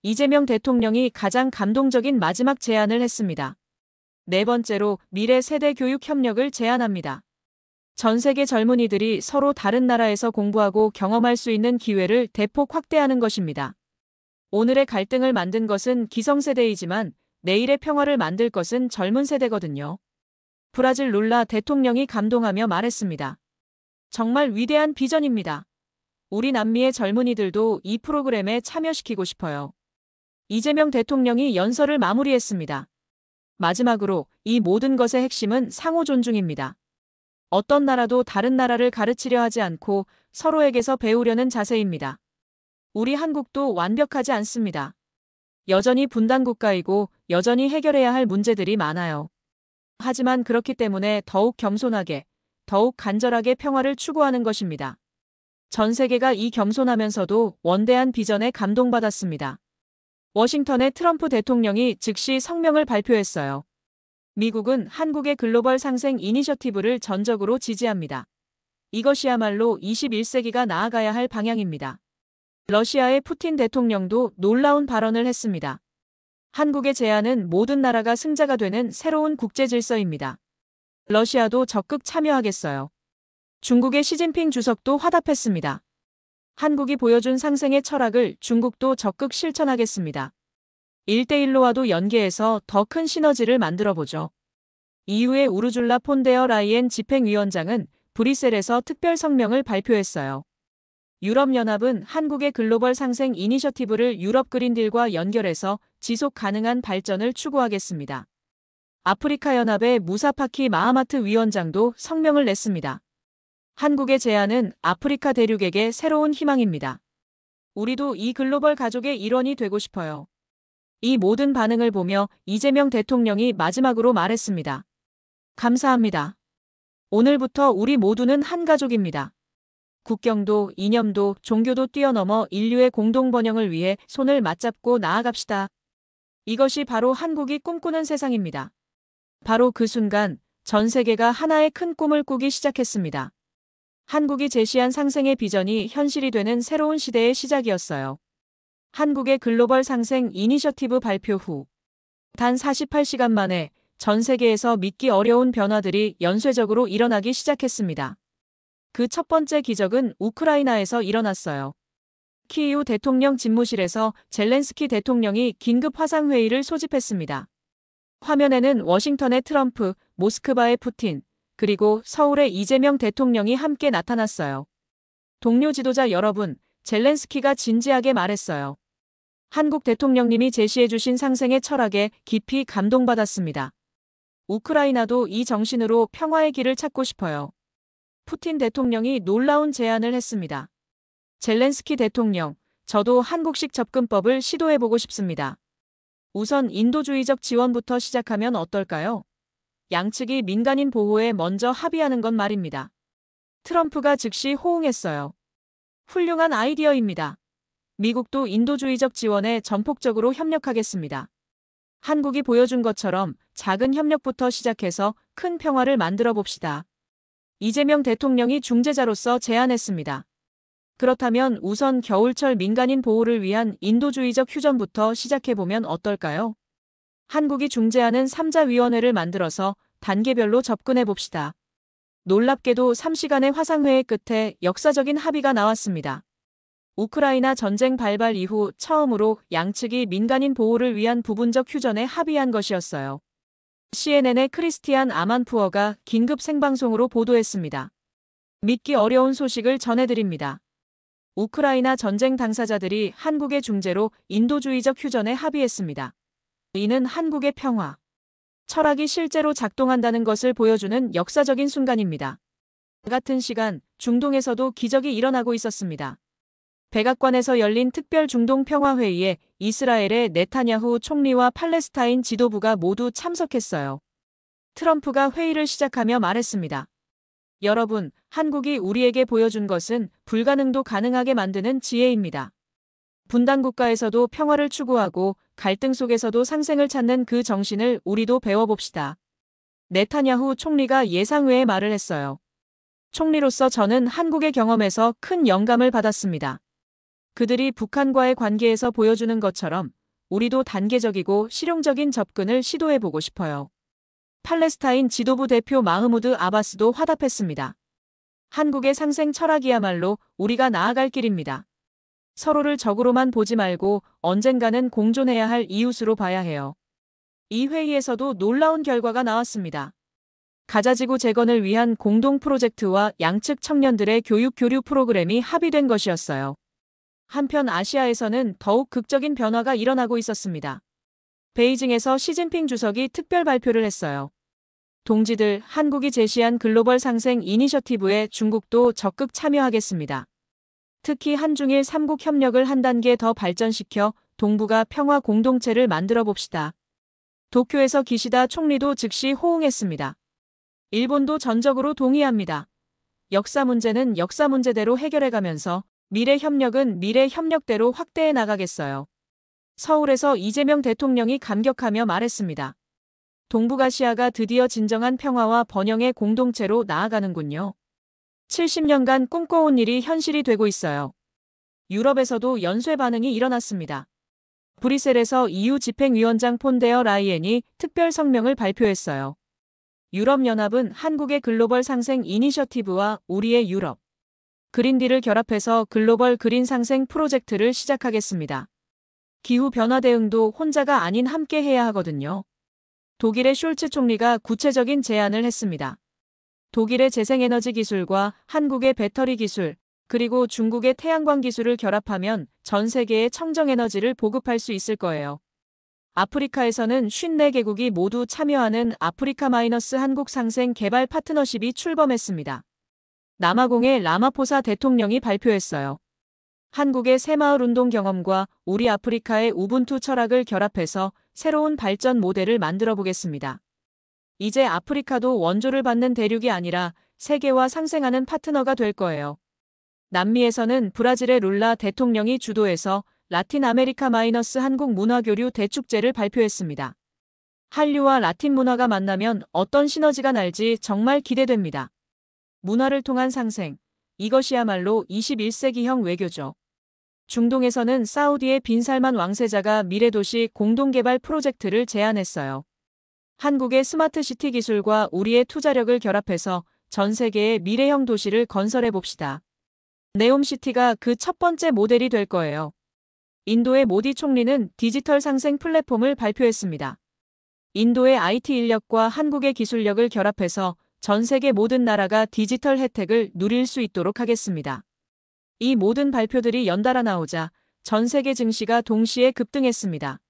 이재명 대통령이 가장 감동적인 마지막 제안을 했습니다. 네 번째로 미래 세대 교육 협력을 제안합니다. 전 세계 젊은이들이 서로 다른 나라에서 공부하고 경험할 수 있는 기회를 대폭 확대하는 것입니다. 오늘의 갈등을 만든 것은 기성세대이지만 내일의 평화를 만들 것은 젊은 세대거든요. 브라질 룰라 대통령이 감동하며 말했습니다. 정말 위대한 비전입니다. 우리 남미의 젊은이들도 이 프로그램에 참여시키고 싶어요. 이재명 대통령이 연설을 마무리했습니다. 마지막으로 이 모든 것의 핵심은 상호 존중입니다. 어떤 나라도 다른 나라를 가르치려 하지 않고 서로에게서 배우려는 자세입니다. 우리 한국도 완벽하지 않습니다. 여전히 분단 국가이고 여전히 해결해야 할 문제들이 많아요. 하지만 그렇기 때문에 더욱 겸손하게, 더욱 간절하게 평화를 추구하는 것입니다. 전 세계가 이 겸손하면서도 원대한 비전에 감동받았습니다. 워싱턴의 트럼프 대통령이 즉시 성명을 발표했어요. 미국은 한국의 글로벌 상생 이니셔티브를 전적으로 지지합니다. 이것이야말로 21세기가 나아가야 할 방향입니다. 러시아의 푸틴 대통령도 놀라운 발언을 했습니다. 한국의 제안은 모든 나라가 승자가 되는 새로운 국제 질서입니다. 러시아도 적극 참여하겠어요. 중국의 시진핑 주석도 화답했습니다. 한국이 보여준 상생의 철학을 중국도 적극 실천하겠습니다. 1대1로와도 연계해서 더 큰 시너지를 만들어보죠. EU의 우르줄라 폰데어 라이엔 집행위원장은 브뤼셀에서 특별 성명을 발표했어요. 유럽연합은 한국의 글로벌 상생 이니셔티브를 유럽 그린딜과 연결해서 지속 가능한 발전을 추구하겠습니다. 아프리카 연합의 무사 파키 마하마트 위원장도 성명을 냈습니다. 한국의 제안은 아프리카 대륙에게 새로운 희망입니다. 우리도 이 글로벌 가족의 일원이 되고 싶어요. 이 모든 반응을 보며 이재명 대통령이 마지막으로 말했습니다. 감사합니다. 오늘부터 우리 모두는 한 가족입니다. 국경도, 이념도, 종교도 뛰어넘어 인류의 공동 번영을 위해 손을 맞잡고 나아갑시다. 이것이 바로 한국이 꿈꾸는 세상입니다. 바로 그 순간 전 세계가 하나의 큰 꿈을 꾸기 시작했습니다. 한국이 제시한 상생의 비전이 현실이 되는 새로운 시대의 시작이었어요. 한국의 글로벌 상생 이니셔티브 발표 후 단 48시간 만에 전 세계에서 믿기 어려운 변화들이 연쇄적으로 일어나기 시작했습니다. 그 첫 번째 기적은 우크라이나에서 일어났어요. 키이우 대통령 집무실에서 젤렌스키 대통령이 긴급 화상회의를 소집했습니다. 화면에는 워싱턴의 트럼프, 모스크바의 푸틴, 그리고 서울의 이재명 대통령이 함께 나타났어요. 동료 지도자 여러분, 젤렌스키가 진지하게 말했어요. 한국 대통령님이 제시해주신 상생의 철학에 깊이 감동받았습니다. 우크라이나도 이 정신으로 평화의 길을 찾고 싶어요. 푸틴 대통령이 놀라운 제안을 했습니다. 젤렌스키 대통령, 저도 한국식 접근법을 시도해보고 싶습니다. 우선 인도주의적 지원부터 시작하면 어떨까요? 양측이 민간인 보호에 먼저 합의하는 건 말입니다. 트럼프가 즉시 호응했어요. 훌륭한 아이디어입니다. 미국도 인도주의적 지원에 전폭적으로 협력하겠습니다. 한국이 보여준 것처럼 작은 협력부터 시작해서 큰 평화를 만들어 봅시다. 이재명 대통령이 중재자로서 제안했습니다. 그렇다면 우선 겨울철 민간인 보호를 위한 인도주의적 휴전부터 시작해보면 어떨까요? 한국이 중재하는 3자위원회를 만들어서 단계별로 접근해 봅시다. 놀랍게도 3시간의 화상회의 끝에 역사적인 합의가 나왔습니다. 우크라이나 전쟁 발발 이후 처음으로 양측이 민간인 보호를 위한 부분적 휴전에 합의한 것이었어요. CNN의 크리스티안 아만푸어가 긴급 생방송으로 보도했습니다. 믿기 어려운 소식을 전해드립니다. 우크라이나 전쟁 당사자들이 한국의 중재로 인도주의적 휴전에 합의했습니다. 이는 한국의 평화, 철학이 실제로 작동한다는 것을 보여주는 역사적인 순간입니다. 같은 시간, 중동에서도 기적이 일어나고 있었습니다. 백악관에서 열린 특별 중동 평화회의에 이스라엘의 네타냐후 총리와 팔레스타인 지도부가 모두 참석했어요. 트럼프가 회의를 시작하며 말했습니다. 여러분, 한국이 우리에게 보여준 것은 불가능도 가능하게 만드는 지혜입니다. 분단국가에서도 평화를 추구하고 갈등 속에서도 상생을 찾는 그 정신을 우리도 배워봅시다. 네타냐후 총리가 예상외의 말을 했어요. 총리로서 저는 한국의 경험에서 큰 영감을 받았습니다. 그들이 북한과의 관계에서 보여주는 것처럼 우리도 단계적이고 실용적인 접근을 시도해보고 싶어요. 팔레스타인 지도부 대표 마흐무드 아바스도 화답했습니다. 한국의 상생 철학이야말로 우리가 나아갈 길입니다. 서로를 적으로만 보지 말고 언젠가는 공존해야 할 이웃으로 봐야 해요. 이 회의에서도 놀라운 결과가 나왔습니다. 가자지구 재건을 위한 공동 프로젝트와 양측 청년들의 교육 교류 프로그램이 합의된 것이었어요. 한편 아시아에서는 더욱 극적인 변화가 일어나고 있었습니다. 베이징에서 시진핑 주석이 특별 발표를 했어요. 동지들, 한국이 제시한 글로벌 상생 이니셔티브에 중국도 적극 참여하겠습니다. 특히 한중일 3국 협력을 한 단계 더 발전시켜 동북아 평화 공동체를 만들어 봅시다. 도쿄에서 기시다 총리도 즉시 호응했습니다. 일본도 전적으로 동의합니다. 역사 문제는 역사 문제대로 해결해가면서 미래 협력은 미래 협력대로 확대해 나가겠어요. 서울에서 이재명 대통령이 감격하며 말했습니다. 동북아시아가 드디어 진정한 평화와 번영의 공동체로 나아가는군요. 70년간 꿈꿔온 일이 현실이 되고 있어요. 유럽에서도 연쇄 반응이 일어났습니다. 브뤼셀에서 EU 집행위원장 폰데어 라이엔이 특별 성명을 발표했어요. 유럽연합은 한국의 글로벌 상생 이니셔티브와 우리의 유럽 그린딜을 결합해서 글로벌 그린 상생 프로젝트를 시작하겠습니다. 기후변화 대응도 혼자가 아닌 함께 해야 하거든요. 독일의 숄츠 총리가 구체적인 제안을 했습니다. 독일의 재생에너지 기술과 한국의 배터리 기술, 그리고 중국의 태양광 기술을 결합하면 전 세계에 청정에너지를 보급할 수 있을 거예요. 아프리카에서는 54개국이 모두 참여하는 아프리카-한국 상생 개발 파트너십이 출범했습니다. 남아공의 라마포사 대통령이 발표했어요. 한국의 새마을 운동 경험과 우리 아프리카의 우분투 철학을 결합해서 새로운 발전 모델을 만들어 보겠습니다. 이제 아프리카도 원조를 받는 대륙이 아니라 세계와 상생하는 파트너가 될 거예요. 남미에서는 브라질의 룰라 대통령이 주도해서 라틴 아메리카 한국 문화교류 대축제를 발표했습니다. 한류와 라틴 문화가 만나면 어떤 시너지가 날지 정말 기대됩니다. 문화를 통한 상생, 이것이야말로 21세기형 외교죠. 중동에서는 사우디의 빈살만 왕세자가 미래도시 공동개발 프로젝트를 제안했어요. 한국의 스마트시티 기술과 우리의 투자력을 결합해서 전 세계의 미래형 도시를 건설해봅시다. 네옴시티가 그 첫 번째 모델이 될 거예요. 인도의 모디 총리는 디지털 상생 플랫폼을 발표했습니다. 인도의 IT 인력과 한국의 기술력을 결합해서 전 세계 모든 나라가 디지털 혜택을 누릴 수 있도록 하겠습니다. 이 모든 발표들이 연달아 나오자 전 세계 증시가 동시에 급등했습니다.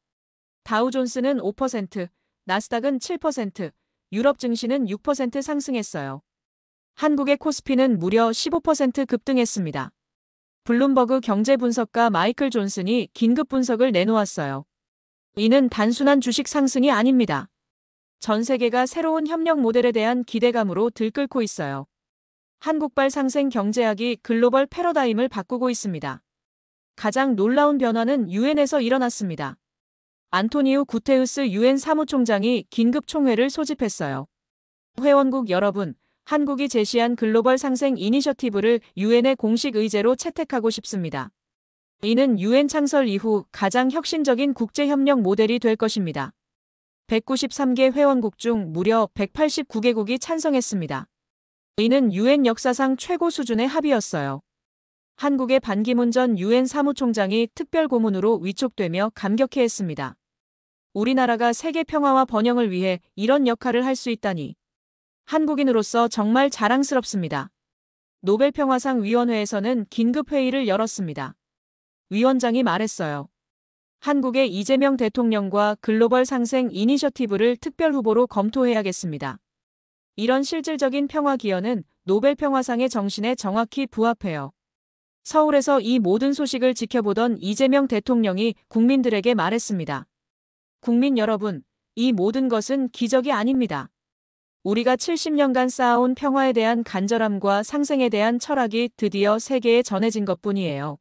다우존스는 5%, 나스닥은 7%, 유럽 증시는 6% 상승했어요. 한국의 코스피는 무려 15% 급등했습니다. 블룸버그 경제분석가 마이클 존슨이 긴급 분석을 내놓았어요. 이는 단순한 주식 상승이 아닙니다. 전 세계가 새로운 협력 모델에 대한 기대감으로 들끓고 있어요. 한국발 상생 경제학이 글로벌 패러다임을 바꾸고 있습니다. 가장 놀라운 변화는 유엔에서 일어났습니다. 안토니우 구테우스 유엔 사무총장이 긴급 총회를 소집했어요. 회원국 여러분, 한국이 제시한 글로벌 상생 이니셔티브를 유엔의 공식 의제로 채택하고 싶습니다. 이는 유엔 창설 이후 가장 혁신적인 국제협력 모델이 될 것입니다. 193개 회원국 중 무려 189개국이 찬성했습니다. 이는 유엔 역사상 최고 수준의 합의였어요. 한국의 반기문 전 유엔 사무총장이 특별 고문으로 위촉되며 감격해했습니다. 우리나라가 세계 평화와 번영을 위해 이런 역할을 할 수 있다니. 한국인으로서 정말 자랑스럽습니다. 노벨평화상 위원회에서는 긴급 회의를 열었습니다. 위원장이 말했어요. 한국의 이재명 대통령과 글로벌 상생 이니셔티브를 특별 후보로 검토해야겠습니다. 이런 실질적인 평화 기여는 노벨평화상의 정신에 정확히 부합해요. 서울에서 이 모든 소식을 지켜보던 이재명 대통령이 국민들에게 말했습니다. 국민 여러분, 이 모든 것은 기적이 아닙니다. 우리가 70년간 쌓아온 평화에 대한 간절함과 상생에 대한 철학이 드디어 세계에 전해진 것뿐이에요.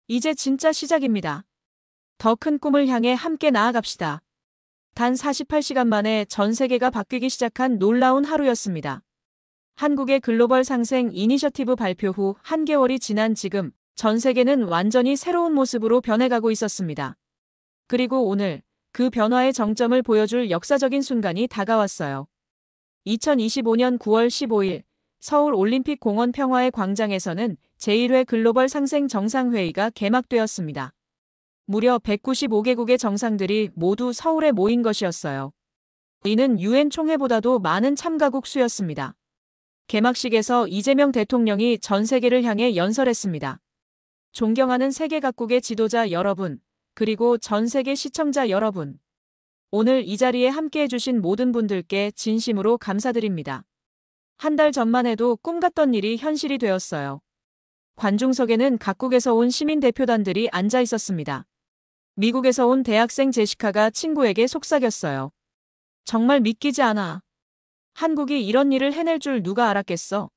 이제 진짜 시작입니다. 더 큰 꿈을 향해 함께 나아갑시다. 단 48시간 만에 전 세계가 바뀌기 시작한 놀라운 하루였습니다. 한국의 글로벌 상생 이니셔티브 발표 후 한개월이 지난 지금 전 세계는 완전히 새로운 모습으로 변해가고 있었습니다. 그리고 오늘 그 변화의 정점을 보여줄 역사적인 순간이 다가왔어요. 2025년 9월 15일 서울 올림픽 공원 평화의 광장에서는 제1회 글로벌 상생 정상회의가 개막되었습니다. 무려 195개국의 정상들이 모두 서울에 모인 것이었어요. 이는 유엔 총회보다도 많은 참가국 수였습니다. 개막식에서 이재명 대통령이 전 세계를 향해 연설했습니다. 존경하는 세계 각국의 지도자 여러분, 그리고 전 세계 시청자 여러분. 오늘 이 자리에 함께해 주신 모든 분들께 진심으로 감사드립니다. 한 달 전만 해도 꿈같던 일이 현실이 되었어요. 관중석에는 각국에서 온 시민 대표단들이 앉아 있었습니다. 미국에서 온 대학생 제시카가 친구에게 속삭였어요. 정말 믿기지 않아. 한국이 이런 일을 해낼 줄 누가 알았겠어.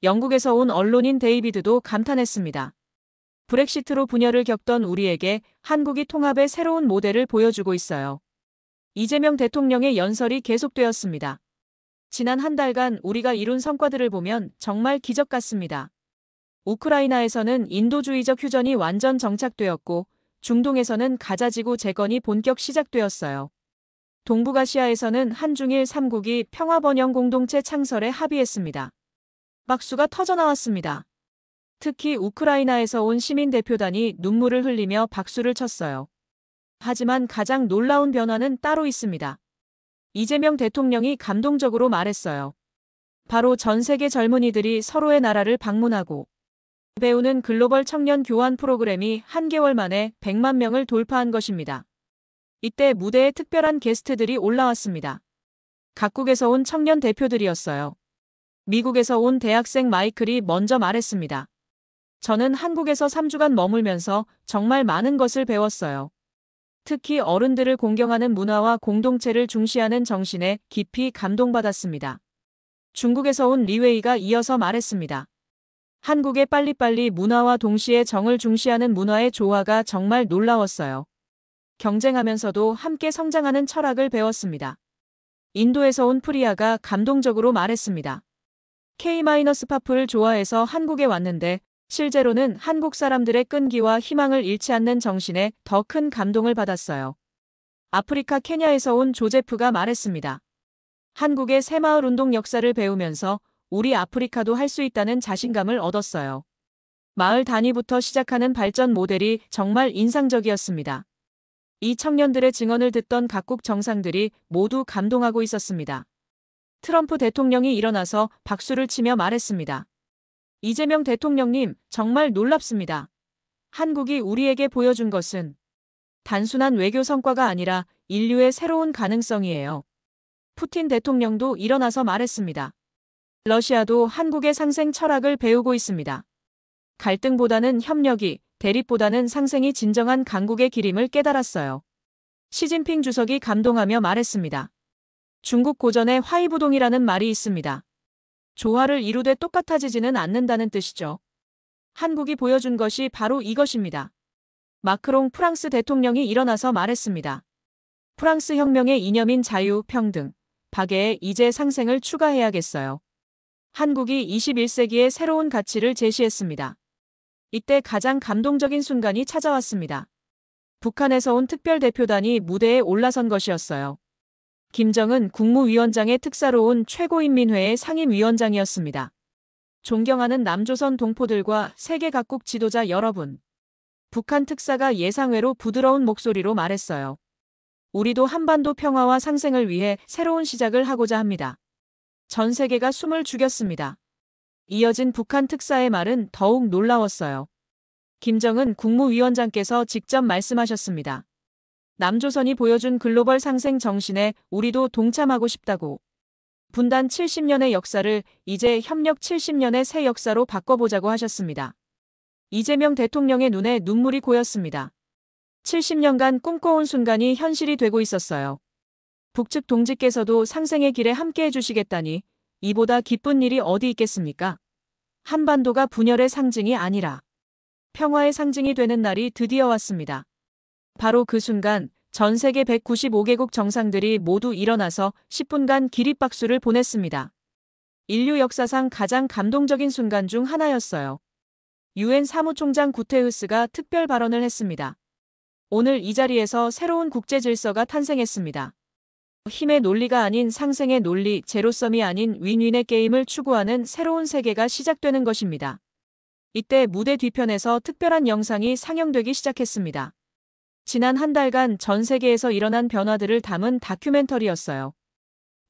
영국에서 온 언론인 데이비드도 감탄했습니다. 브렉시트로 분열을 겪던 우리에게 한국이 통합의 새로운 모델을 보여주고 있어요. 이재명 대통령의 연설이 계속되었습니다. 지난 한 달간 우리가 이룬 성과들을 보면 정말 기적 같습니다. 우크라이나에서는 인도주의적 휴전이 완전 정착되었고 중동에서는 가자지구 재건이 본격 시작되었어요. 동북아시아에서는 한중일 3국이 평화번영 공동체 창설에 합의했습니다. 박수가 터져나왔습니다. 특히 우크라이나에서 온 시민 대표단이 눈물을 흘리며 박수를 쳤어요. 하지만 가장 놀라운 변화는 따로 있습니다. 이재명 대통령이 감동적으로 말했어요. 바로 전 세계 젊은이들이 서로의 나라를 방문하고 배우는 글로벌 청년 교환 프로그램이 한개월 만에 100만 명을 돌파한 것입니다. 이때 무대에 특별한 게스트들이 올라왔습니다. 각국에서 온 청년 대표들이었어요. 미국에서 온 대학생 마이클이 먼저 말했습니다. 저는 한국에서 3주간 머물면서 정말 많은 것을 배웠어요. 특히 어른들을 공경하는 문화와 공동체를 중시하는 정신에 깊이 감동받았습니다. 중국에서 온 리웨이가 이어서 말했습니다. 한국의 빨리빨리 문화와 동시에 정을 중시하는 문화의 조화가 정말 놀라웠어요. 경쟁하면서도 함께 성장하는 철학을 배웠습니다. 인도에서 온 프리아가 감동적으로 말했습니다. K-팝을 좋아해서 한국에 왔는데 실제로는 한국 사람들의 끈기와 희망을 잃지 않는 정신에 더 큰 감동을 받았어요. 아프리카 케냐에서 온 조제프가 말했습니다. 한국의 새마을 운동 역사를 배우면서 우리 아프리카도 할 수 있다는 자신감을 얻었어요. 마을 단위부터 시작하는 발전 모델이 정말 인상적이었습니다. 이 청년들의 증언을 듣던 각국 정상들이 모두 감동하고 있었습니다. 트럼프 대통령이 일어나서 박수를 치며 말했습니다. 이재명 대통령님, 정말 놀랍습니다. 한국이 우리에게 보여준 것은 단순한 외교 성과가 아니라 인류의 새로운 가능성이에요. 푸틴 대통령도 일어나서 말했습니다. 러시아도 한국의 상생 철학을 배우고 있습니다. 갈등보다는 협력이, 대립보다는 상생이 진정한 강국의 길임을 깨달았어요. 시진핑 주석이 감동하며 말했습니다. 중국 고전에 화이부동이라는 말이 있습니다. 조화를 이루되 똑같아지지는 않는다는 뜻이죠. 한국이 보여준 것이 바로 이것입니다. 마크롱 프랑스 대통령이 일어나서 말했습니다. 프랑스 혁명의 이념인 자유, 평등, 박애에 이제 상생을 추가해야겠어요. 한국이 21세기의 새로운 가치를 제시했습니다. 이때 가장 감동적인 순간이 찾아왔습니다. 북한에서 온 특별대표단이 무대에 올라선 것이었어요. 김정은 국무위원장의 특사로 온 최고인민회의 상임위원장이었습니다. 존경하는 남조선 동포들과 세계 각국 지도자 여러분. 북한 특사가 예상외로 부드러운 목소리로 말했어요. 우리도 한반도 평화와 상생을 위해 새로운 시작을 하고자 합니다. 전 세계가 숨을 죽였습니다. 이어진 북한 특사의 말은 더욱 놀라웠어요. 김정은 국무위원장께서 직접 말씀하셨습니다. 남조선이 보여준 글로벌 상생 정신에 우리도 동참하고 싶다고. 분단 70년의 역사를 이제 협력 70년의 새 역사로 바꿔보자고 하셨습니다. 이재명 대통령의 눈에 눈물이 고였습니다. 70년간 꿈꿔온 순간이 현실이 되고 있었어요. 북측 동지께서도 상생의 길에 함께해 주시겠다니 이보다 기쁜 일이 어디 있겠습니까? 한반도가 분열의 상징이 아니라 평화의 상징이 되는 날이 드디어 왔습니다. 바로 그 순간 전 세계 195개국 정상들이 모두 일어나서 10분간 기립박수를 보냈습니다. 인류 역사상 가장 감동적인 순간 중 하나였어요. 유엔 사무총장 구테흐스가 특별 발언을 했습니다. 오늘 이 자리에서 새로운 국제 질서가 탄생했습니다. 힘의 논리가 아닌 상생의 논리, 제로섬이 아닌 윈윈의 게임을 추구하는 새로운 세계가 시작되는 것입니다. 이때 무대 뒤편에서 특별한 영상이 상영되기 시작했습니다. 지난 한 달간 전 세계에서 일어난 변화들을 담은 다큐멘터리였어요.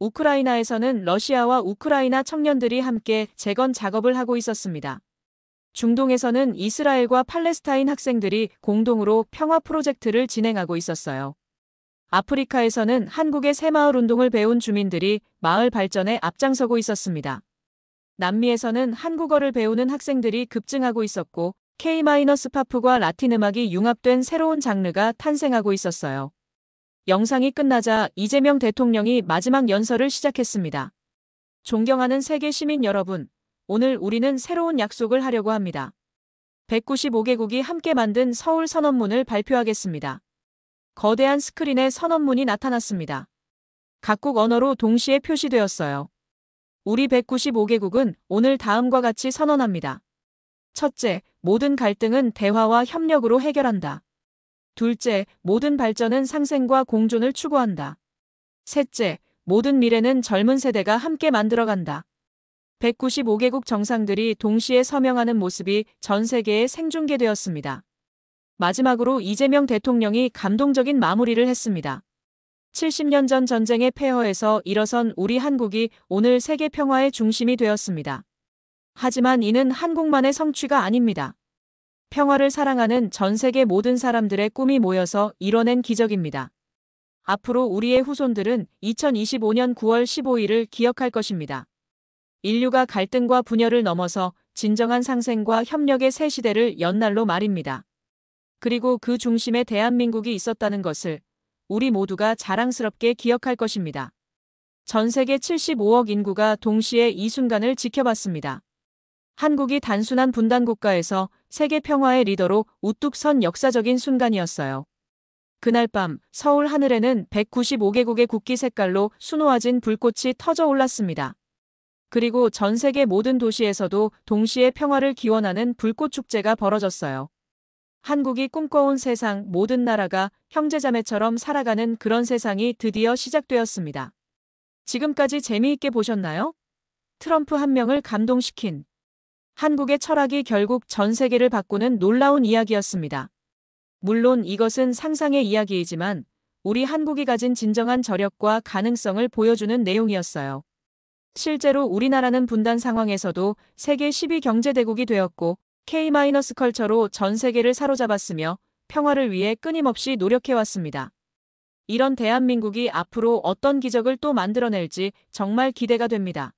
우크라이나에서는 러시아와 우크라이나 청년들이 함께 재건 작업을 하고 있었습니다. 중동에서는 이스라엘과 팔레스타인 학생들이 공동으로 평화 프로젝트를 진행하고 있었어요. 아프리카에서는 한국의 새마을 운동을 배운 주민들이 마을 발전에 앞장서고 있었습니다. 남미에서는 한국어를 배우는 학생들이 급증하고 있었고 K-팝과 라틴 음악이 융합된 새로운 장르가 탄생하고 있었어요. 영상이 끝나자 이재명 대통령이 마지막 연설을 시작했습니다. 존경하는 세계 시민 여러분, 오늘 우리는 새로운 약속을 하려고 합니다. 195개국이 함께 만든 서울 선언문을 발표하겠습니다. 거대한 스크린에 선언문이 나타났습니다. 각국 언어로 동시에 표시되었어요. 우리 195개국은 오늘 다음과 같이 선언합니다. 첫째, 모든 갈등은 대화와 협력으로 해결한다. 둘째, 모든 발전은 상생과 공존을 추구한다. 셋째, 모든 미래는 젊은 세대가 함께 만들어간다. 195개국 정상들이 동시에 서명하는 모습이 전 세계에 생중계되었습니다. 마지막으로 이재명 대통령이 감동적인 마무리를 했습니다. 70년 전 전쟁의 폐허에서 일어선 우리 한국이 오늘 세계 평화의 중심이 되었습니다. 하지만 이는 한국만의 성취가 아닙니다. 평화를 사랑하는 전 세계 모든 사람들의 꿈이 모여서 이뤄낸 기적입니다. 앞으로 우리의 후손들은 2025년 9월 15일을 기억할 것입니다. 인류가 갈등과 분열을 넘어서 진정한 상생과 협력의 새 시대를 연 날로 말입니다. 그리고 그 중심에 대한민국이 있었다는 것을 우리 모두가 자랑스럽게 기억할 것입니다. 전 세계 75억 인구가 동시에 이 순간을 지켜봤습니다. 한국이 단순한 분단 국가에서 세계 평화의 리더로 우뚝 선 역사적인 순간이었어요. 그날 밤 서울 하늘에는 195개국의 국기 색깔로 수놓아진 불꽃이 터져 올랐습니다. 그리고 전 세계 모든 도시에서도 동시에 평화를 기원하는 불꽃 축제가 벌어졌어요. 한국이 꿈꿔온 세상, 모든 나라가 형제자매처럼 살아가는 그런 세상이 드디어 시작되었습니다. 지금까지 재미있게 보셨나요? 트럼프 한 명을 감동시킨 한국의 철학이 결국 전 세계를 바꾸는 놀라운 이야기였습니다. 물론 이것은 상상의 이야기이지만 우리 한국이 가진 진정한 저력과 가능성을 보여주는 내용이었어요. 실제로 우리나라는 분단 상황에서도 세계 10위 경제대국이 되었고 K-컬처로 전 세계를 사로잡았으며 평화를 위해 끊임없이 노력해왔습니다. 이런 대한민국이 앞으로 어떤 기적을 또 만들어낼지 정말 기대가 됩니다.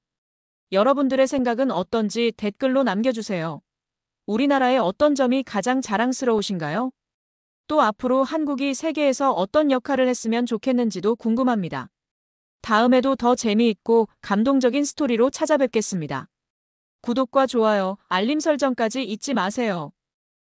여러분들의 생각은 어떤지 댓글로 남겨주세요. 우리나라의 어떤 점이 가장 자랑스러우신가요? 또 앞으로 한국이 세계에서 어떤 역할을 했으면 좋겠는지도 궁금합니다. 다음에도 더 재미있고 감동적인 스토리로 찾아뵙겠습니다. 구독과 좋아요, 알림 설정까지 잊지 마세요.